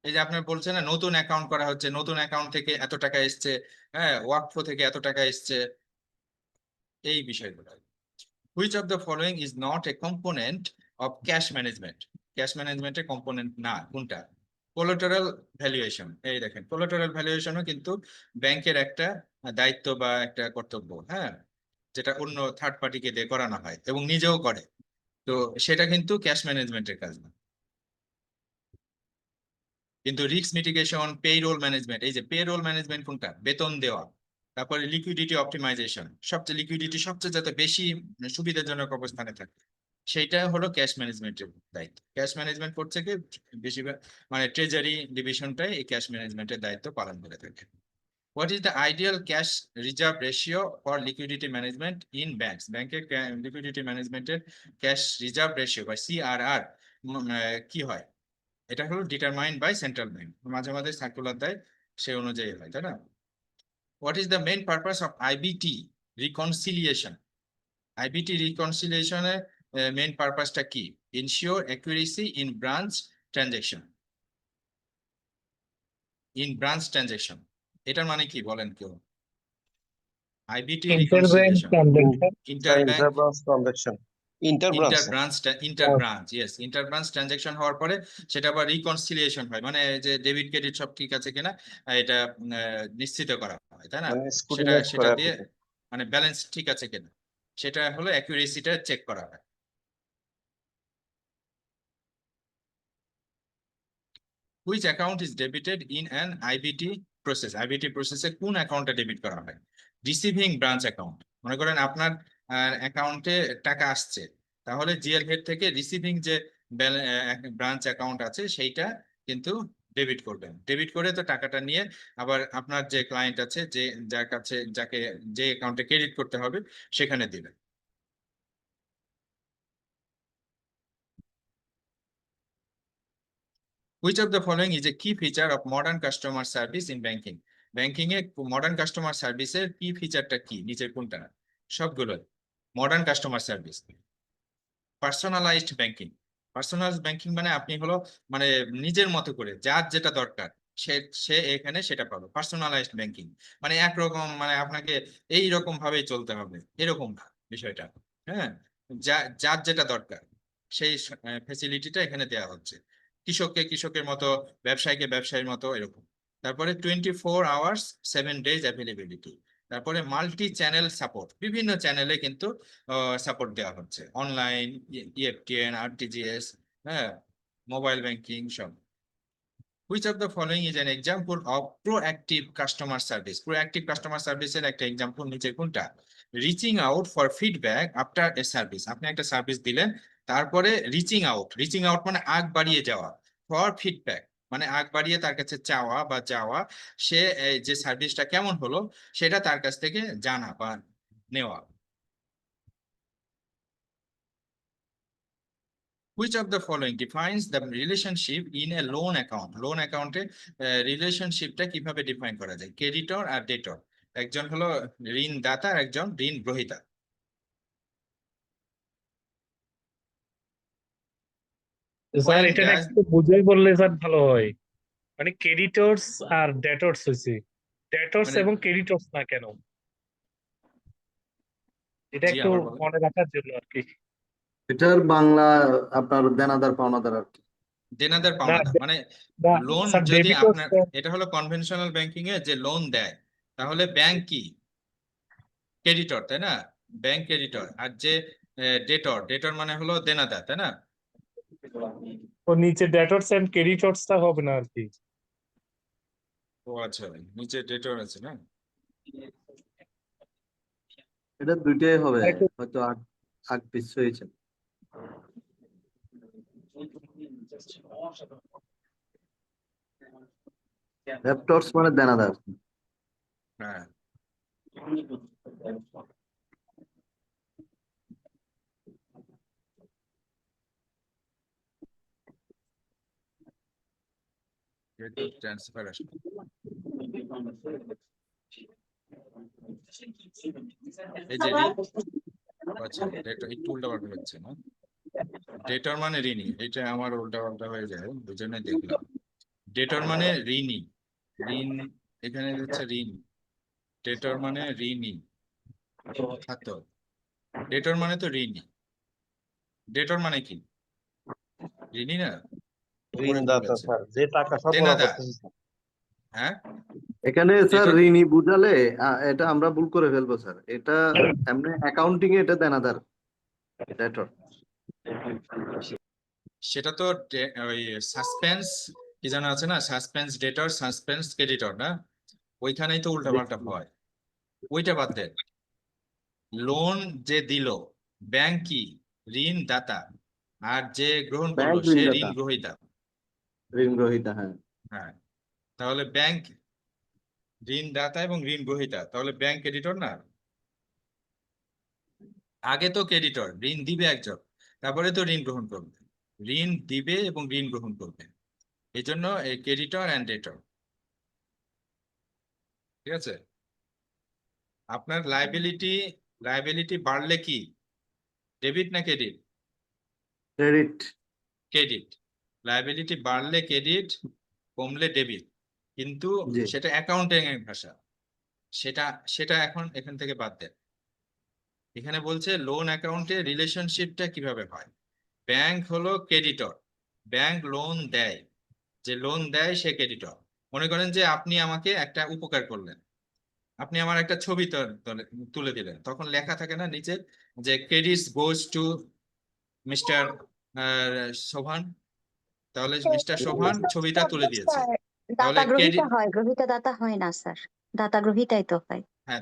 এই যে আপনার বলছেন না নতুন অ্যাকাউন্ট করা হচ্ছে, নতুন অ্যাকাউন্ট থেকে এত টাকা এসছে, হ্যাঁ, ওয়াকফ থেকে এত টাকা এসছে, এই বিষয়গুলো। Which of the following is not a component of cash management? Cash ম্যানেজমেন্টের কম্পোনেন্ট না কোনটা? কোলাটেরাল ভ্যালুয়েশন, এই দেখেন কোলাটেরাল ভ্যালুয়েশনও কিন্তু ব্যাংকের একটা দায়িত্ব বা একটা কর্তব্য, হ্যাঁ, যেটা অন্য থার্ড পার্টিকে দিয়ে করানো হয় এবং নিজেও করে, তো সেটা কিন্তু ক্যাশ ম্যানেজমেন্টের কাজ না। কিন্তু রিস্ক মিটিগেশন, পেরোল ম্যানেজমেন্ট, এই যে পেরোল ম্যানেজমেন্ট কোনটা, বেতন দেওয়া, তারপরে লিকুইডিটি অপটিমাইজেশন, সবচেয়ে লিকুইডিটি সবচেয়ে যাতে বেশি সুবিধাজনক অবস্থানে থাকে, সেইটা হলো ক্যাশ ম্যানেজমেন্টের দায়িত্ব। ক্যাশ ম্যানেজমেন্ট করছে কি, বেশিরভাগ মানে ট্রেজারি ডিভিশনটাই এই ক্যাশ ম্যানেজমেন্টের দায়িত্ব পালন করে থাকে। What is the ideal cash reserve ratio for liquidity management in banks? ব্যাংকের লিকুইডিটি ম্যানেজমেন্টের ক্যাশ রিজার্ভ রেশিও বা সিআরআর কি হয়? এটা হলো ডিটারমাইন্ড বাই সেন্ট্রাল ব্যাংক, মাঝে মাঝে সার্কুলার দেয়, সে অনুযায়ী হয়, তাই না? What is the main purpose of IBT reconciliation? IBT রিকনসিলিয়েশনের মেইন পারপাসটা কি? Ensure accuracy in branch transaction, এটার মানে কি বলেন কেউ? IBT interbank reconciliation, transaction. Interbank, interbranch transaction, interbranch interbranch, yes, interbranch transaction হওয়ার পরে সেটা আবার রিকনসিলিয়েশন হয়, মানে যে ডেবিট ক্রেডিট সব ঠিক আছে কিনা এটা নিশ্চিত করা হয়, তাই না? মানে সেটা স্ক্রুটিনাইজ করে সেটা আর দিয়ে কি। মানে ব্যালেন্স ঠিক আছে কিনা, সেটা হলো অ্যাকুরেসিটা চেক করা হয়। Which account is debited in an iBT process? IBT প্রসেসে কোন অ্যাকাউন্টটা ডেবিট করা হয়? রিসিভিং ব্রাঞ্চ অ্যাকাউন্ট, মনে করেন আপনার অ্যাকাউন্টে টাকা আসছে, তাহলে জিএল হেড থেকে রিসিভিং যে ব্রাঞ্চ অ্যাকাউন্ট আছে সেইটা কিন্তু ডেবিট করবেন, ডেবিট করে তো টাকাটা নিয়ে আবার আপনার যে ক্লায়েন্ট আছে, যে যার কাছে যাকে যে অ্যাকাউন্টে ক্রেডিট করতে হবে সেখানে দিবেন। Which of the following is a key feature of modern customer service in banking? Banking a modern customer সার্ভিসের কি ফিচারটা কি, নিচের কোনটা? সবগুলো modern customer service. Personalised banking, personal banking মানে আপনি হলো মানে নিজের মতো করে যার যেটা দরকার সে সে এখানে সেটা পাবে। পার্সোনালাইজড ব্যাংকিং মানে একরকম, মানে আপনাকে এই রকম ভাবেই চলতে হবে এরকম না বিষয়টা, হ্যাঁ, যার যেটা দরকার সেই ফ্যাসিলিটিটা এখানে দেওয়া হচ্ছে। কৃষককে কৃষকের মতো, ব্যবসায়ীকে ব্যবসায়ীর মতো, এরকম। তারপরে 24 hours 7 days অ্যাভেলেবিলিটি, তারপরে মাল্টি চ্যানেল সাপোর্ট, বিভিন্ন চ্যানেলে কিন্তু সাপোর্ট দেওয়া হচ্ছে, অনলাইন, ইএফটিএন, আরটিজিএস, হ্যাঁ, মোবাইল ব্যাংকিং সব। Which of the following is an example of proactive customer service? Proactive customer service এর একটা এক্সাম্পল নিচে কোনটা? Reaching out for feedback after a service. আপনি একটা সার্ভিস দিলেন, তারপরে রিচিং আউট মানে আগ বাড়িয়ে যাওয়া, ফর ফিডব্যাক মানে আগ বাড়িয়ে তার কাছে চাওয়া বা যাওয়া, সে এই যে সার্ভিসটা কেমন হলো সেটা তার কাছ থেকে জানা বা নেওয়া। Which of the following defines the relationship in a loan account? Loan অ্যাকাউন্টে রিলেশনশিপটা কিভাবে ডিফাইন করা যায়? ক্রেডিটর আর ডেটর, একজন হলো ঋণদাতা আর একজন ঋণ গ্রহীতা। স্যার When এটা does একটু বুঝাই বললে স্যার ভালো হয়। মানে ক্রেডিটরস আর ডেটরস হয়েছে, ডেটরস মানে এবং ক্রেডিটরস না কেন? এটা জি একটু আবার বলেন। মনে রাখার জন্য আর কি। এটার বাংলা আপনার দেনাদার পাওনাদার আর কি। দেনাদার না পাওনাদার মানে না লোন স্যার, যদি ডেবিটরস আপনার, এটা হলো কনভেনশনাল ব্যাংকিং এ যে লোন দেয়, তাহলে ব্যাংক কি? ক্রেডিটর, তাই না? Bank creditor. আর যে ডেটর মানে হলো দেনাদার, তাই না? তো নিচে ডেটরস এন্ড ক্রেডিটরসটা হবে না আর কি। ও আচ্ছা, নিচে ডেটর আছে না? এটা দুইটাই হবে, আর একটু হয়তো আগ পিছ হয়েছে। ডেপ্টরস মানে দেনাদার। হ্যাঁ, ট্রান্সফার আসবে। এই যে আচ্ছা, ডেটর একটু উল্টাপাল্টা হচ্ছে না? ডেটর মানে ঋণী, এটা আমার উল্টাপাল্টা হয়ে যায়, ওই জন্য দেখলাম। ডেটর মানে ঋণী, ঋণ এখানে হচ্ছে ঋণ, ডেটর মানে ঋণী খাতো, ডেটর মানে তো ঋণী। ডেটর মানে কি? ঋণী না? উপরে ভুল ঋণদাতা আছে। স্যার, যে টাকা সরবরাহ দেনাদার, করতেছে স্যার। হ্যাঁ এখানে স্যার ডেটর ঋণী বুঝালে এটা আমরা ভুল করে ফেলবো স্যার। এটা এমনি অ্যাকাউন্টিং এ এটা দেনাদার, ডেটর। সেটা তো ওই সাসপেন্স কি যেন আছে না, সাসপেন্স ডেটর, সাসপেন্স ক্রেডিটর না? ওইখানেই তো উল্টাপাল্টা হয়, ওইটা বাদ দেন। লোন যে দিল, ব্যাংক কি? ঋণ দাতা, আর যে গ্রহণ করলো ব্যাংক সে ঋণদাতা, ঋণ গ্রহীতা। ঋণ গ্রহীতা, হ্যাঁ। হ্যাঁ, তাহলে ব্যাংক ঋণ দাতা এবং ঋণ গ্রহীতা, তাহলে ব্যাংক ক্রেডিটর না? আগে তো ক্রেডিটর, ঋণ দিবে একজন, তারপরে তো ঋণ গ্রহণ করবে, ঋণ দিবে এবং ঋণ গ্রহণ করবে, এই জন্য এই ক্রেডিটর অ্যান্ড ডেটর। ঠিক আছে? আপনার লাইবিলিটি বাড়লে কি? ডেবিট না ক্রেডিট? ক্রেডিট। ক্রেডিট। লাইবিলিটি বাড়লে ক্রেডিট, কমলে ডেবিট, কিন্তু জি। সেটা অ্যাকাউন্টিং এর ভাষা, সেটা সেটা এখন এখান থেকে বাদ দেন। এখানে বলছে লোন অ্যাকাউন্টে রিলেশনশিপটা কিভাবে হয়। ব্যাংক হলো ক্রেডিটর, ব্যাংক লোন দেয়, যে লোন দেয় সে ক্রেডিটর। মনে করেন যে আপনি আমাকে একটা উপকার করলেন, আপনি আমার একটা ছবি তুলে দিলেন, তখন লেখা থাকে না নিচে যে credits goes to mister Shovan, তাহলে মিস্টার শোভান ছবিটা তুলে দিয়েছে, স্যার তাহলে দাতা গ্রহীতা ক্রেডিট, হয়, গ্রহীতা দাতা হয় না স্যার, দাতা গ্রহীতাই তো হয়। হ্যাঁ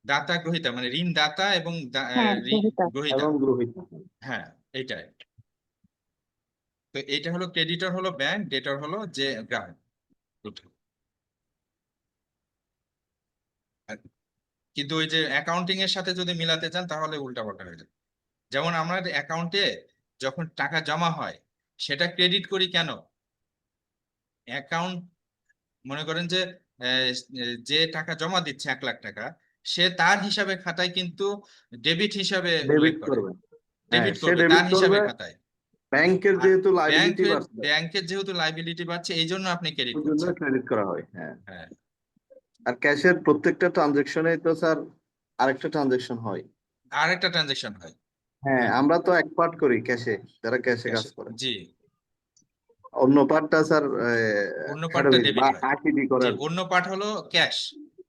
দাতা গ্রহীতা মানে ঋণ দাতা এবং হ্যাঁ ঋণ গ্রহীতা। গ্রহীতা, এবং গ্রহীতা। হ্যাঁ এইটাই। তো এটা হলো ক্রেডিটর হলো ব্যাংক, ডেটর হলো যে গ্রাহক, দুটো। আর কিন্তু ওই যে অ্যাকাউন্টিং এর সাথে যদি মিলাতে চান তাহলে উল্টাপাল্টা হয়ে যাবে। যেমন আমার অ্যাকাউন্টে যখন টাকা জমা হয় সেটা ক্রেডিট করি কেন? অ্যাকাউন্ট, মনে করেন যে আহ, যে টাকা জমা দিচ্ছে 1,00,000 টাকা, সে তার হিসাবে খাতায় কিন্তু ডেবিট হিসাবে উল্লেখ ডেবিট করে, করবে, হ্যাঁ ডেবিট সে করবে ডেবিট তার হিসাবে করবে। খাতায়। ব্যাংকের আর যেহেতু লাইবিলিটি বাড়ছে, ব্যাংকের যেহেতু লাইবিলিটি বাড়ছে, এই জন্য আপনি ক্রেডিট ওই জন্য করছেন। ক্রেডিট করা হয়, হ্যাঁ। হ্যাঁ, আর ক্যাশের প্রত্যেকটা ট্রানজেকশনে তো স্যার আরেকটা ট্রানজেকশন হয়। আর একটা ট্রানজেকশন হয়। হ্যাঁ, হ্যাঁ, আমরা তো এক পার্ট করি ক্যাশে, যারা ক্যাশে কাজ ক্যাশে, করে। জি, অন্য পার্টটা স্যার অন্য হেড পার্টটা অফিস বা ডেবিট হয়। আরটিডি করে জি, আর কি। অন্য পার্ট হলো ক্যাশ,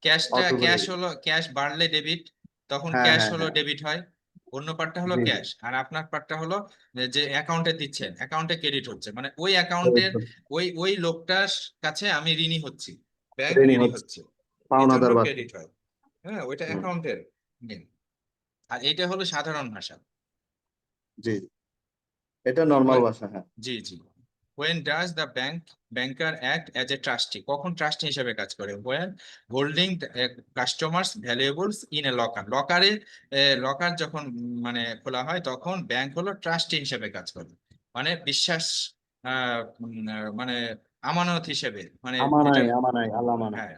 ক্যাশটা Auto ক্যাশ credit। হলো ক্যাশ বাড়লে ডেবিট, তখন হ্যাঁ, ক্যাশ হ্যাঁ, হলো হ্যাঁ। ডেবিট হয়। অন্য পার্টটা হলো জি, জি। ক্যাশ, আর আপনার পার্টটা হলো যে অ্যাকাউন্টে দিচ্ছেন, অ্যাকাউন্টে ক্রেডিট হচ্ছে, মানে ওই অ্যাকাউন্টের ওই লোকটার কাছে আমি ঋণী হচ্ছি, ব্যাংক ঋণী ঋণী হচ্ছে। হচ্ছে, এই পাওনাদার জন্য বাড়ছে। ক্রেডিট হয়। হ্যাঁ, ওইটা হুম, অ্যাকাউন্টের। আর এইটা হলো সাধারণ ভাষা। জি, জি। এটা নর্মাল When- ভাষা, হ্যাঁ। জি জি। When does the banker act as a trustee? কখন ট্রাস্টি হিসেবে কাজ করে? When holding the, customers valuables in a locker. লকারে লকার যখন মানে খোলা হয় তখন ব্যাংক হলো ট্রাস্টি হিসেবে কাজ করে, মানে বিশ্বাস মানে আমানত হিসেবে, মানে এটা আমানাই, আল্লামানা। হ্যাঁ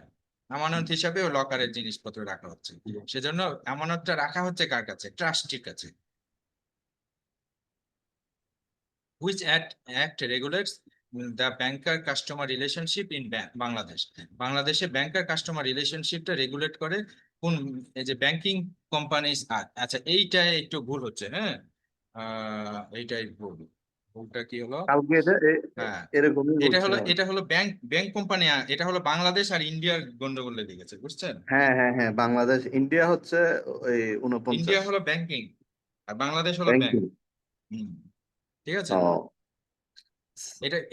আমানত হিসাবে ও লকারের জিনিসপত্র রাখা হচ্ছে, সেজন্য আমানতটা রাখা হচ্ছে কার কাছে? ট্রাস্টির কাছে। Which act regulates the banker customer relationship in Bangladesh? বাংলাদেশে ব্যাংকার কাস্টমার রিলেশনশিপটা রেগুলেট করে কোন, এই যে ব্যাংকিং কোম্পানিজ। আচ্ছা, এইটাই একটু ভুল হচ্ছে, হ্যাঁ এইটাই ভুল। ভুলটা কি হলো? কালকে হ্যাঁ, এরকমই বলছিল। এটা হলো ব্যাংক ব্যাংক কোম্পানি, এটা হলো বাংলাদেশ আর ইন্ডিয়ার গন্ডগোলে লেগেছে, বুঝছেন? হ্যাঁ, হ্যাঁ, হ্যাঁ, বাংলাদেশ, ইন্ডিয়া হচ্ছে ওই ইন্ডিয়া 49। হলো ব্যাংকিং আর বাংলাদেশ হলো ব্যাংক। ব্যাংকিং। ঠিক আছে, ও,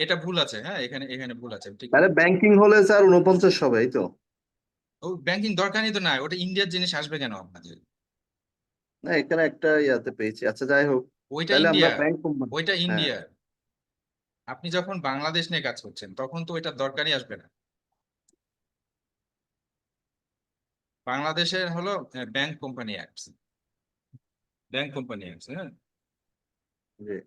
এটা ভুল আছে, হ্যাঁ এখানে এখানে ভুল আছে, ঠিক তাহলে বলেছেন। ব্যাংকিং হলে স্যার 49 হবে, এই তো? ও ব্যাংকিং দরকারই তো নাই, ওটা ইন্ডিয়ার জিনিস আসবে কেন আপনাদের? না, এখানে একটা ইয়াতে পেয়েছি। আচ্ছা, যাই হোক। ওইটা তাহলে আমরা ইন্ডিয়ার, ব্যাংক কোম্পানি। ওইটা হ্যাঁ, ইন্ডিয়ার। আপনি যখন বাংলাদেশ নিয়ে কাজ করছেন তখন তো ওইটা দরকারই আসবে না। বাংলাদেশের হলো bank company act, bank company act, হ্যাঁ। জি।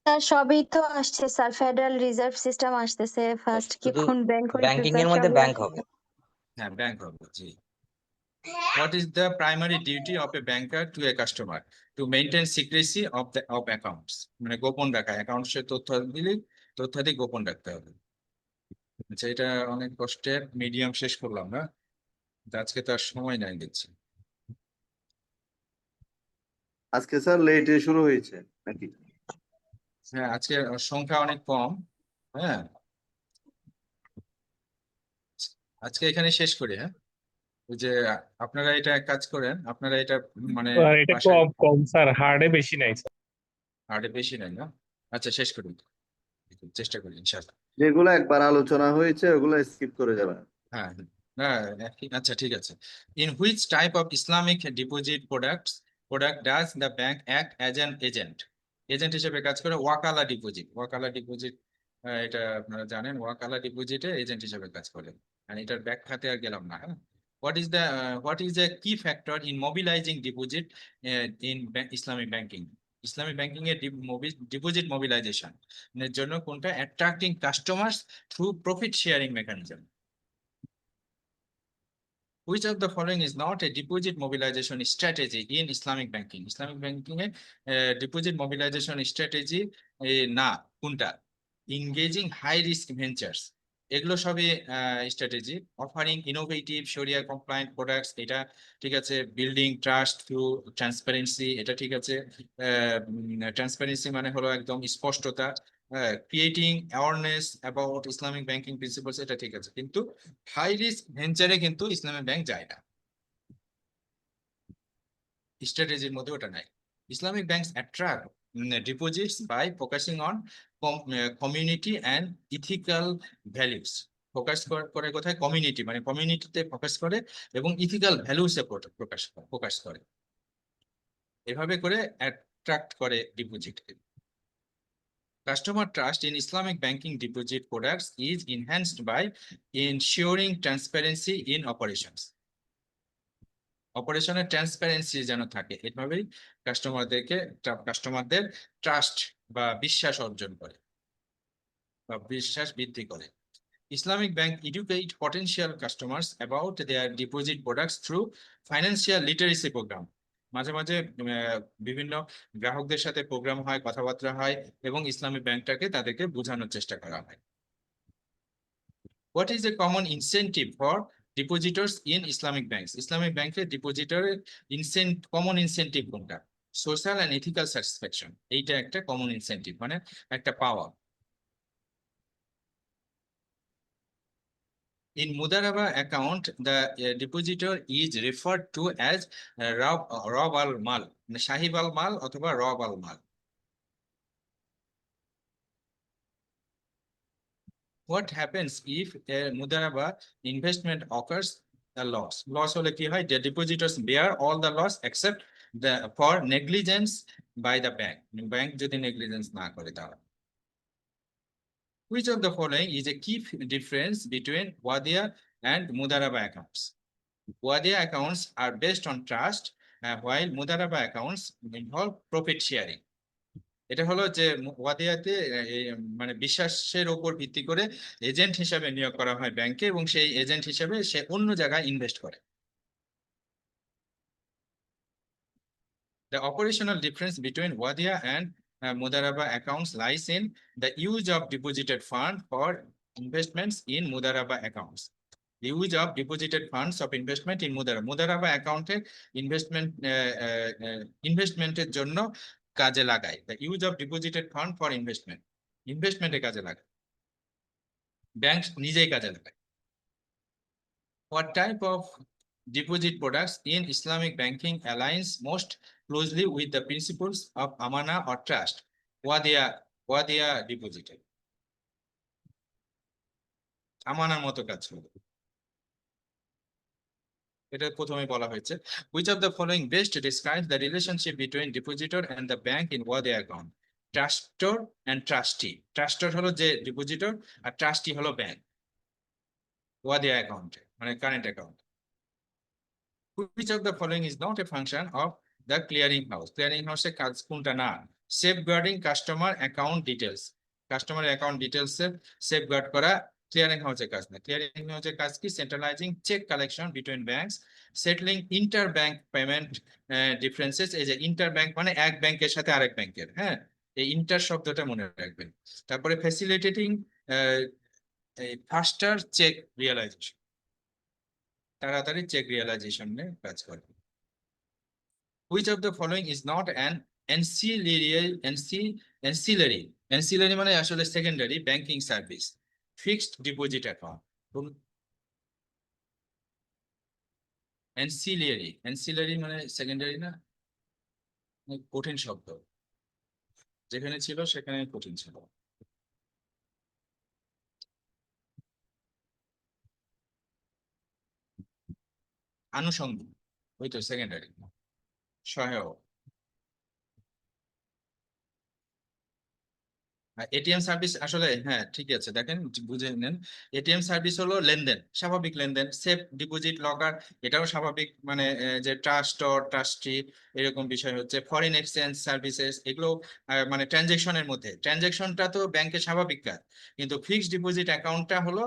স্যার সবই তো আসছে স্যার, ফেডারেল রিজার্ভ সিস্টেম আসতেছে ফার্স্ট, কি শুধু কোন ব্যাংক হইতে ব্যাংকিং স্যার এর মধ্যে সবই ব্যাংক আসছে। হবে। হ্যাঁ ব্যাংক হবে, জি। What is the primary duty of a banker to a customer? To maintain secrecy of accounts. মানে গোপন রাখা, অ্যাকাউন্টসের তথ্যাদি গোপন রাখতে হবে। আচ্ছা, এটা অনেক কষ্টের, মিডিয়াম শেষ করলাম না, আজকে তো আর সময় নাই দেখছি। আজকে স্যার লেটে শুরু হয়েছে নাকি? হ্যাঁ, আজকে সংখ্যা অনেক কম। হ্যাঁ, আজকে এখানে শেষ করি, হ্যাঁ। ওই যে আপনারা এটা এক কাজ করেন, আপনারা এটা মানে স্যার এটা বাসায় কম কম স্যার, হার্ডে বেশি নাই স্যার। আরে বেশি নাই না? আচ্ছা, শেষ করি, চেষ্টা করি ইনশাআল্লাহ। যেগুলো একবার আলোচনা হয়েছে ওগুলো স্কিপ করে যাবেন। হ্যাঁ না, আচ্ছা ঠিক আছে। In which type of Islamic deposit product does the bank act as an agent? Agent হিসেবে কাজ করে ওয়াকালা ডিপোজিট। ওয়াকালা ডিপোজিট এটা আপনারা জানেন, ওয়াকালা ডিপোজিটে এজেন্ট হিসেবে কাজ করে। আর এটার ব্যাখ্যাতে আর গেলাম না, হ্যাঁ। What is the key factor in mobilizing deposit in Islamic banking? Islamic banking এর ডিপোজিট মোবিলাইজেশন এর জন্য কোনটা? Attracting customers through profit sharing mechanism. Which of the following is not a deposit mobilization strategy in Islamic banking? Islamic banking A deposit mobilization strategy না কোনটা? Engaging high risk ventures, এগুলো সবই স্ট্র্যাটেজি। অফারিং ইনোভেটিভ শরিয়া কমপ্লায়েন্ট প্রোডাক্টস, এটা ঠিক আছে। বিল্ডিং ট্রাস্ট থ্রু ট্রান্সপারেন্সি, এটা ঠিক আছে। ট্রান্সপারেন্সি মানে হলো একদম স্পষ্টতা। Creating awareness about Islamic banking principles, এটা ঠিক আছে, কিন্তু হাই রিস্ক ভেঞ্চারে কিন্তু ইসলামিক ব্যাংক যায় না, স্ট্র্যাটেজির মধ্যে ওটা নাই। Islamic banks attract deposits by focusing on community and ethical values. Focus করে কোথায়? কমিউনিটি, মানে কমিউনিটিতে ফোকাস করে এবং ইথিক্যাল ভ্যালুসে ফোকাস করে, এভাবে করে অ্যাট্রাক্ট করে ডিপোজিটকে। Customer trust in Islamic banking deposit products is enhanced by ensuring transparency in operations. অপারেশনের ট্রান্সপারেন্সি যেন থাকে, এভাবেই কাস্টমারদের ট্রাস্ট বা বিশ্বাস অর্জন করে বা বিশ্বাস বৃদ্ধি করে। Islamic bank educate potential customers about their deposit products through financial literacy program. মাঝে মাঝে বিভিন্ন গ্রাহকদের সাথে প্রোগ্রাম হয়, কথাবার্তা হয় এবং ইসলামিক ব্যাংকটাকে তাদেরকে বোঝানোর চেষ্টা করা হয়। What is a common incentive for depositors in Islamic banks? Islamic bank depositor common incentive কোনটা? Social and ethical satisfaction, এইটা একটা common incentive, মানে একটা পাওয়া। In Mudaraba account, the depositor is referred to as Rab al Mal, Shahib al Mal অথবা Rab al Mal. What happens if a Mudaraba investment occurs a loss? Loss হলে কি হয়? The depositors bear all the loss except for negligence by the bank. Bank যদি negligence না করে তাহলে। Which of the following is a key difference between Wadia and Mudaraba accounts? Wadia accounts are based on trust, while Mudaraba accounts involve profit sharing. এটা হলো যে ওয়াদিয়াতে মানে বিশ্বাসের উপর ভিত্তি করে এজেন্ট হিসাবে নিয়োগ করা হয় ব্যাংকে এবং সেই এজেন্ট হিসাবে সে অন্য জায়গায় ইনভেস্ট করে। The operational difference between Wadia and Mudaraba accounts lies in the use of deposited fund for investments in Mudaraba accounts. The use of deposited funds of investment in Mudaraba account investmenটের জন্য কাজে লাগায়। The use of deposited fund for investment কাজে লাগায়। ব্যাংক নিজেই কাজে লাগায়। What type of deposit products in Islamic banking aligns most closely with the principles of amana or trust? Wadia deposited. আমানার মতো কাজ করে। এটা প্রথমে বলা হয়েছে। Which of the following best describes the relationship between depositor and the bank in Wadia account? Trustor and trustee. Trustor হলো যে depositor আর trustee হলো bank. Wadia account মানে current account. Which of the following is not a function of the clearing house? Clearing house এর কাজ কোনটা না? Safeguarding customer account details. Customer account details এর safeguard করা clearing house এর কাজ না। Clearing house এর কাজ কি? Centralizing check collection between banks, settling interbank payment differences. এই যে interbank মানে এক ব্যাংকের সাথে আরেক ব্যাংকের, হ্যাঁ, এই ইন্টার শব্দটা মনে রাখবেন। তারপরে facilitating faster check realization. তাড়াতাড়ি চেক রিয়ালাইজেশনে কাজ করে। Which of the following is not an ancillary মানে আসলে secondary banking service? Fixed deposit account. ancillary মানে সেকেন্ডারি না, কঠিন শব্দ, যেখানে ছিল সেখানে কঠিন ছিল। আনুষঙ্গিক, ওই তো সেকেন্ডারি, সহায়ক। এটিএম সার্ভিস আসলে হ্যাঁ ঠিক আছে, দেখেন বুঝে নেন। এটিএম সার্ভিস হলো লেনদেন, স্বাভাবিক লেনদেন। সেফ ডিপোজিট লকার এটাও স্বাভাবিক, মানে যে ট্রাস্টর ট্রাস্টি এরকম বিষয় হচ্ছে। ফরেন এক্সচেঞ্জ সার্ভিসেস এগুলো মানে ট্রানজেকশনের মধ্যে, ট্রানজেকশনটা তো ব্যাংকের স্বাভাবিক কাজ, কিন্তু ফিক্সড ডিপোজিট অ্যাকাউন্টটা হলো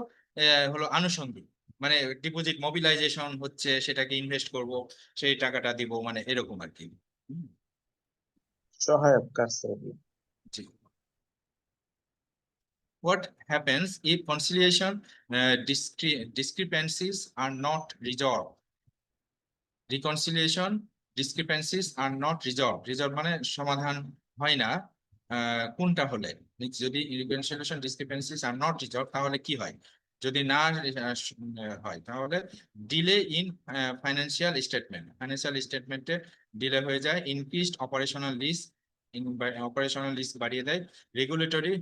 আনুষঙ্গিক, মানে ডিপোজিট মোবিলাইজেশন হচ্ছে, সেটাকে ইনভেস্ট করব, সেই টাকাটা দিব, মানে এরকম আর কি। সহায়ক কাজ করে। জি। What happens if conciliation discrepancies are not resolved? Reconciliation discrepancies are not resolved. Resolved মানে সমাধান হয় না, কোনটা হলে? যদি reconciliation discrepancies are not resolved তাহলে কি হয়? যদি না হয় তাহলে delay in financial statement, financial স্টেটমেন্টে ডিলে হয়ে যায়। Increased operational risk, operational risk বাড়িয়ে দেয়। রেগুলেটরি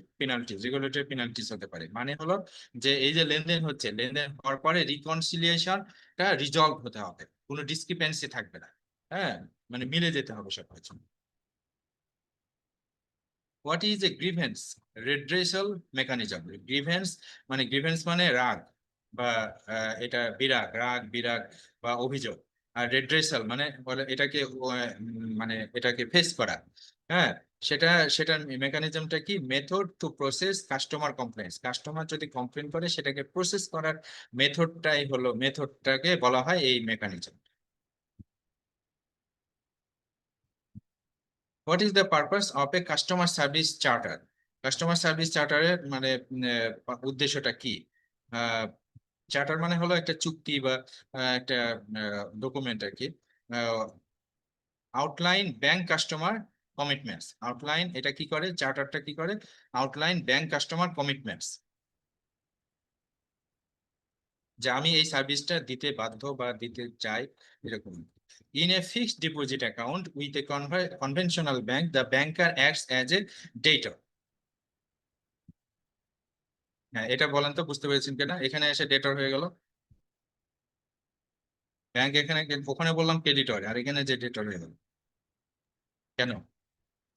পেনাল্টিস হতে পারে। মানে হলো যে এই যে লেনদেন হচ্ছে, লেনদেন হওয়ার পরে রিকনসিলিয়েশনটা রিজলভ হতে হবে, কোনো ডিসক্রিপেন্সি থাকবে না, হ্যাঁ, মানে মিলে যেতে হবে সব কিছু। What is a grievance redressal mechanism? Grievance মানে রাগ বা এটা রাগ বিরাগ বা অভিযোগ। আর redressal মানে বলে এটাকে মানে এটাকে ফেস করা, হ্যাঁ, সেটার মেকানিজমটা কি? Method to process customer complaints. Customer যদি কমপ্লেন করে সেটাকে প্রসেস করার মেথডটাকে বলা হয় এই mechanism. What is the purpose of a customer service charter? Customer service charter এর মানে উদ্দেশ্যটা কি? চার্টার মানে হলো একটা চুক্তি বা একটা ডকুমেন্ট আর কি। Outline bank customer commitments. Outline এটা কি করে? চার্টারটা কি করে? Outline bank customer commitments. যে আমি এই সার্ভিসটা দিতে বাধ্য বা দিতে চাই, এরকম। In a fixed deposit account with a conventional bank, the banker acts as a debtor. হ্যাঁ, এটা বলেন তো বুঝতে পেরেছেন কিনা? এখানে এসে ডেটর হয়ে গেল ব্যাংক, এখানে ওখানে বললাম ক্রেডিটর, আর এখানে যে ডেটর হয়ে গেল কেন?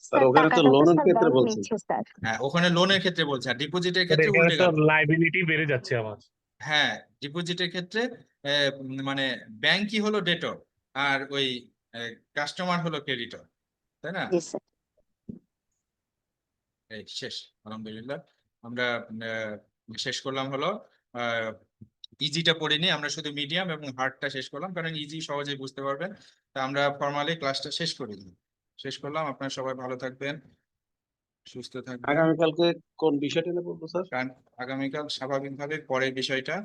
স্যার স্যার ওখানে তো টাকাটা তো লোনের স্যার ক্ষেত্রে ব্যাংক বলছে। নিচ্ছে স্যার। হ্যাঁ, ওখানে লোনের ক্ষেত্রে বলছে, আর ডিপোজিটের স্যার ক্ষেত্রে এখানে উল্টে তো গেল। লাইবিলিটি বেড়ে যাচ্ছে আমার। হ্যাঁ, ডিপোজিটের ক্ষেত্রে মানে ব্যাংকই হলো ডেটর, আর ওই কাস্টমার হলো ক্রেডিটর, তাই না? জি স্যার। এই শেষ, আলহামদুলিল্লাহ। আমরা শেষ করলাম হলো ইজিটা পড়িনি, আমরা শুধু মিডিয়াম এবং হার্ডটা শেষ করলাম, কারণ ইজি সহজেই বুঝতে পারবেন। তা আমরা ফর্মালি ক্লাসটা শেষ করলাম। আপনারা সবাই ভালো থাকবেন, সুস্থ থাকবেন। আগামীকালকে কোন বিষয়টা নিয়ে বলবো স্যার? কারণ আগামীকাল স্বাভাবিকভাবে পরের বিষয়টা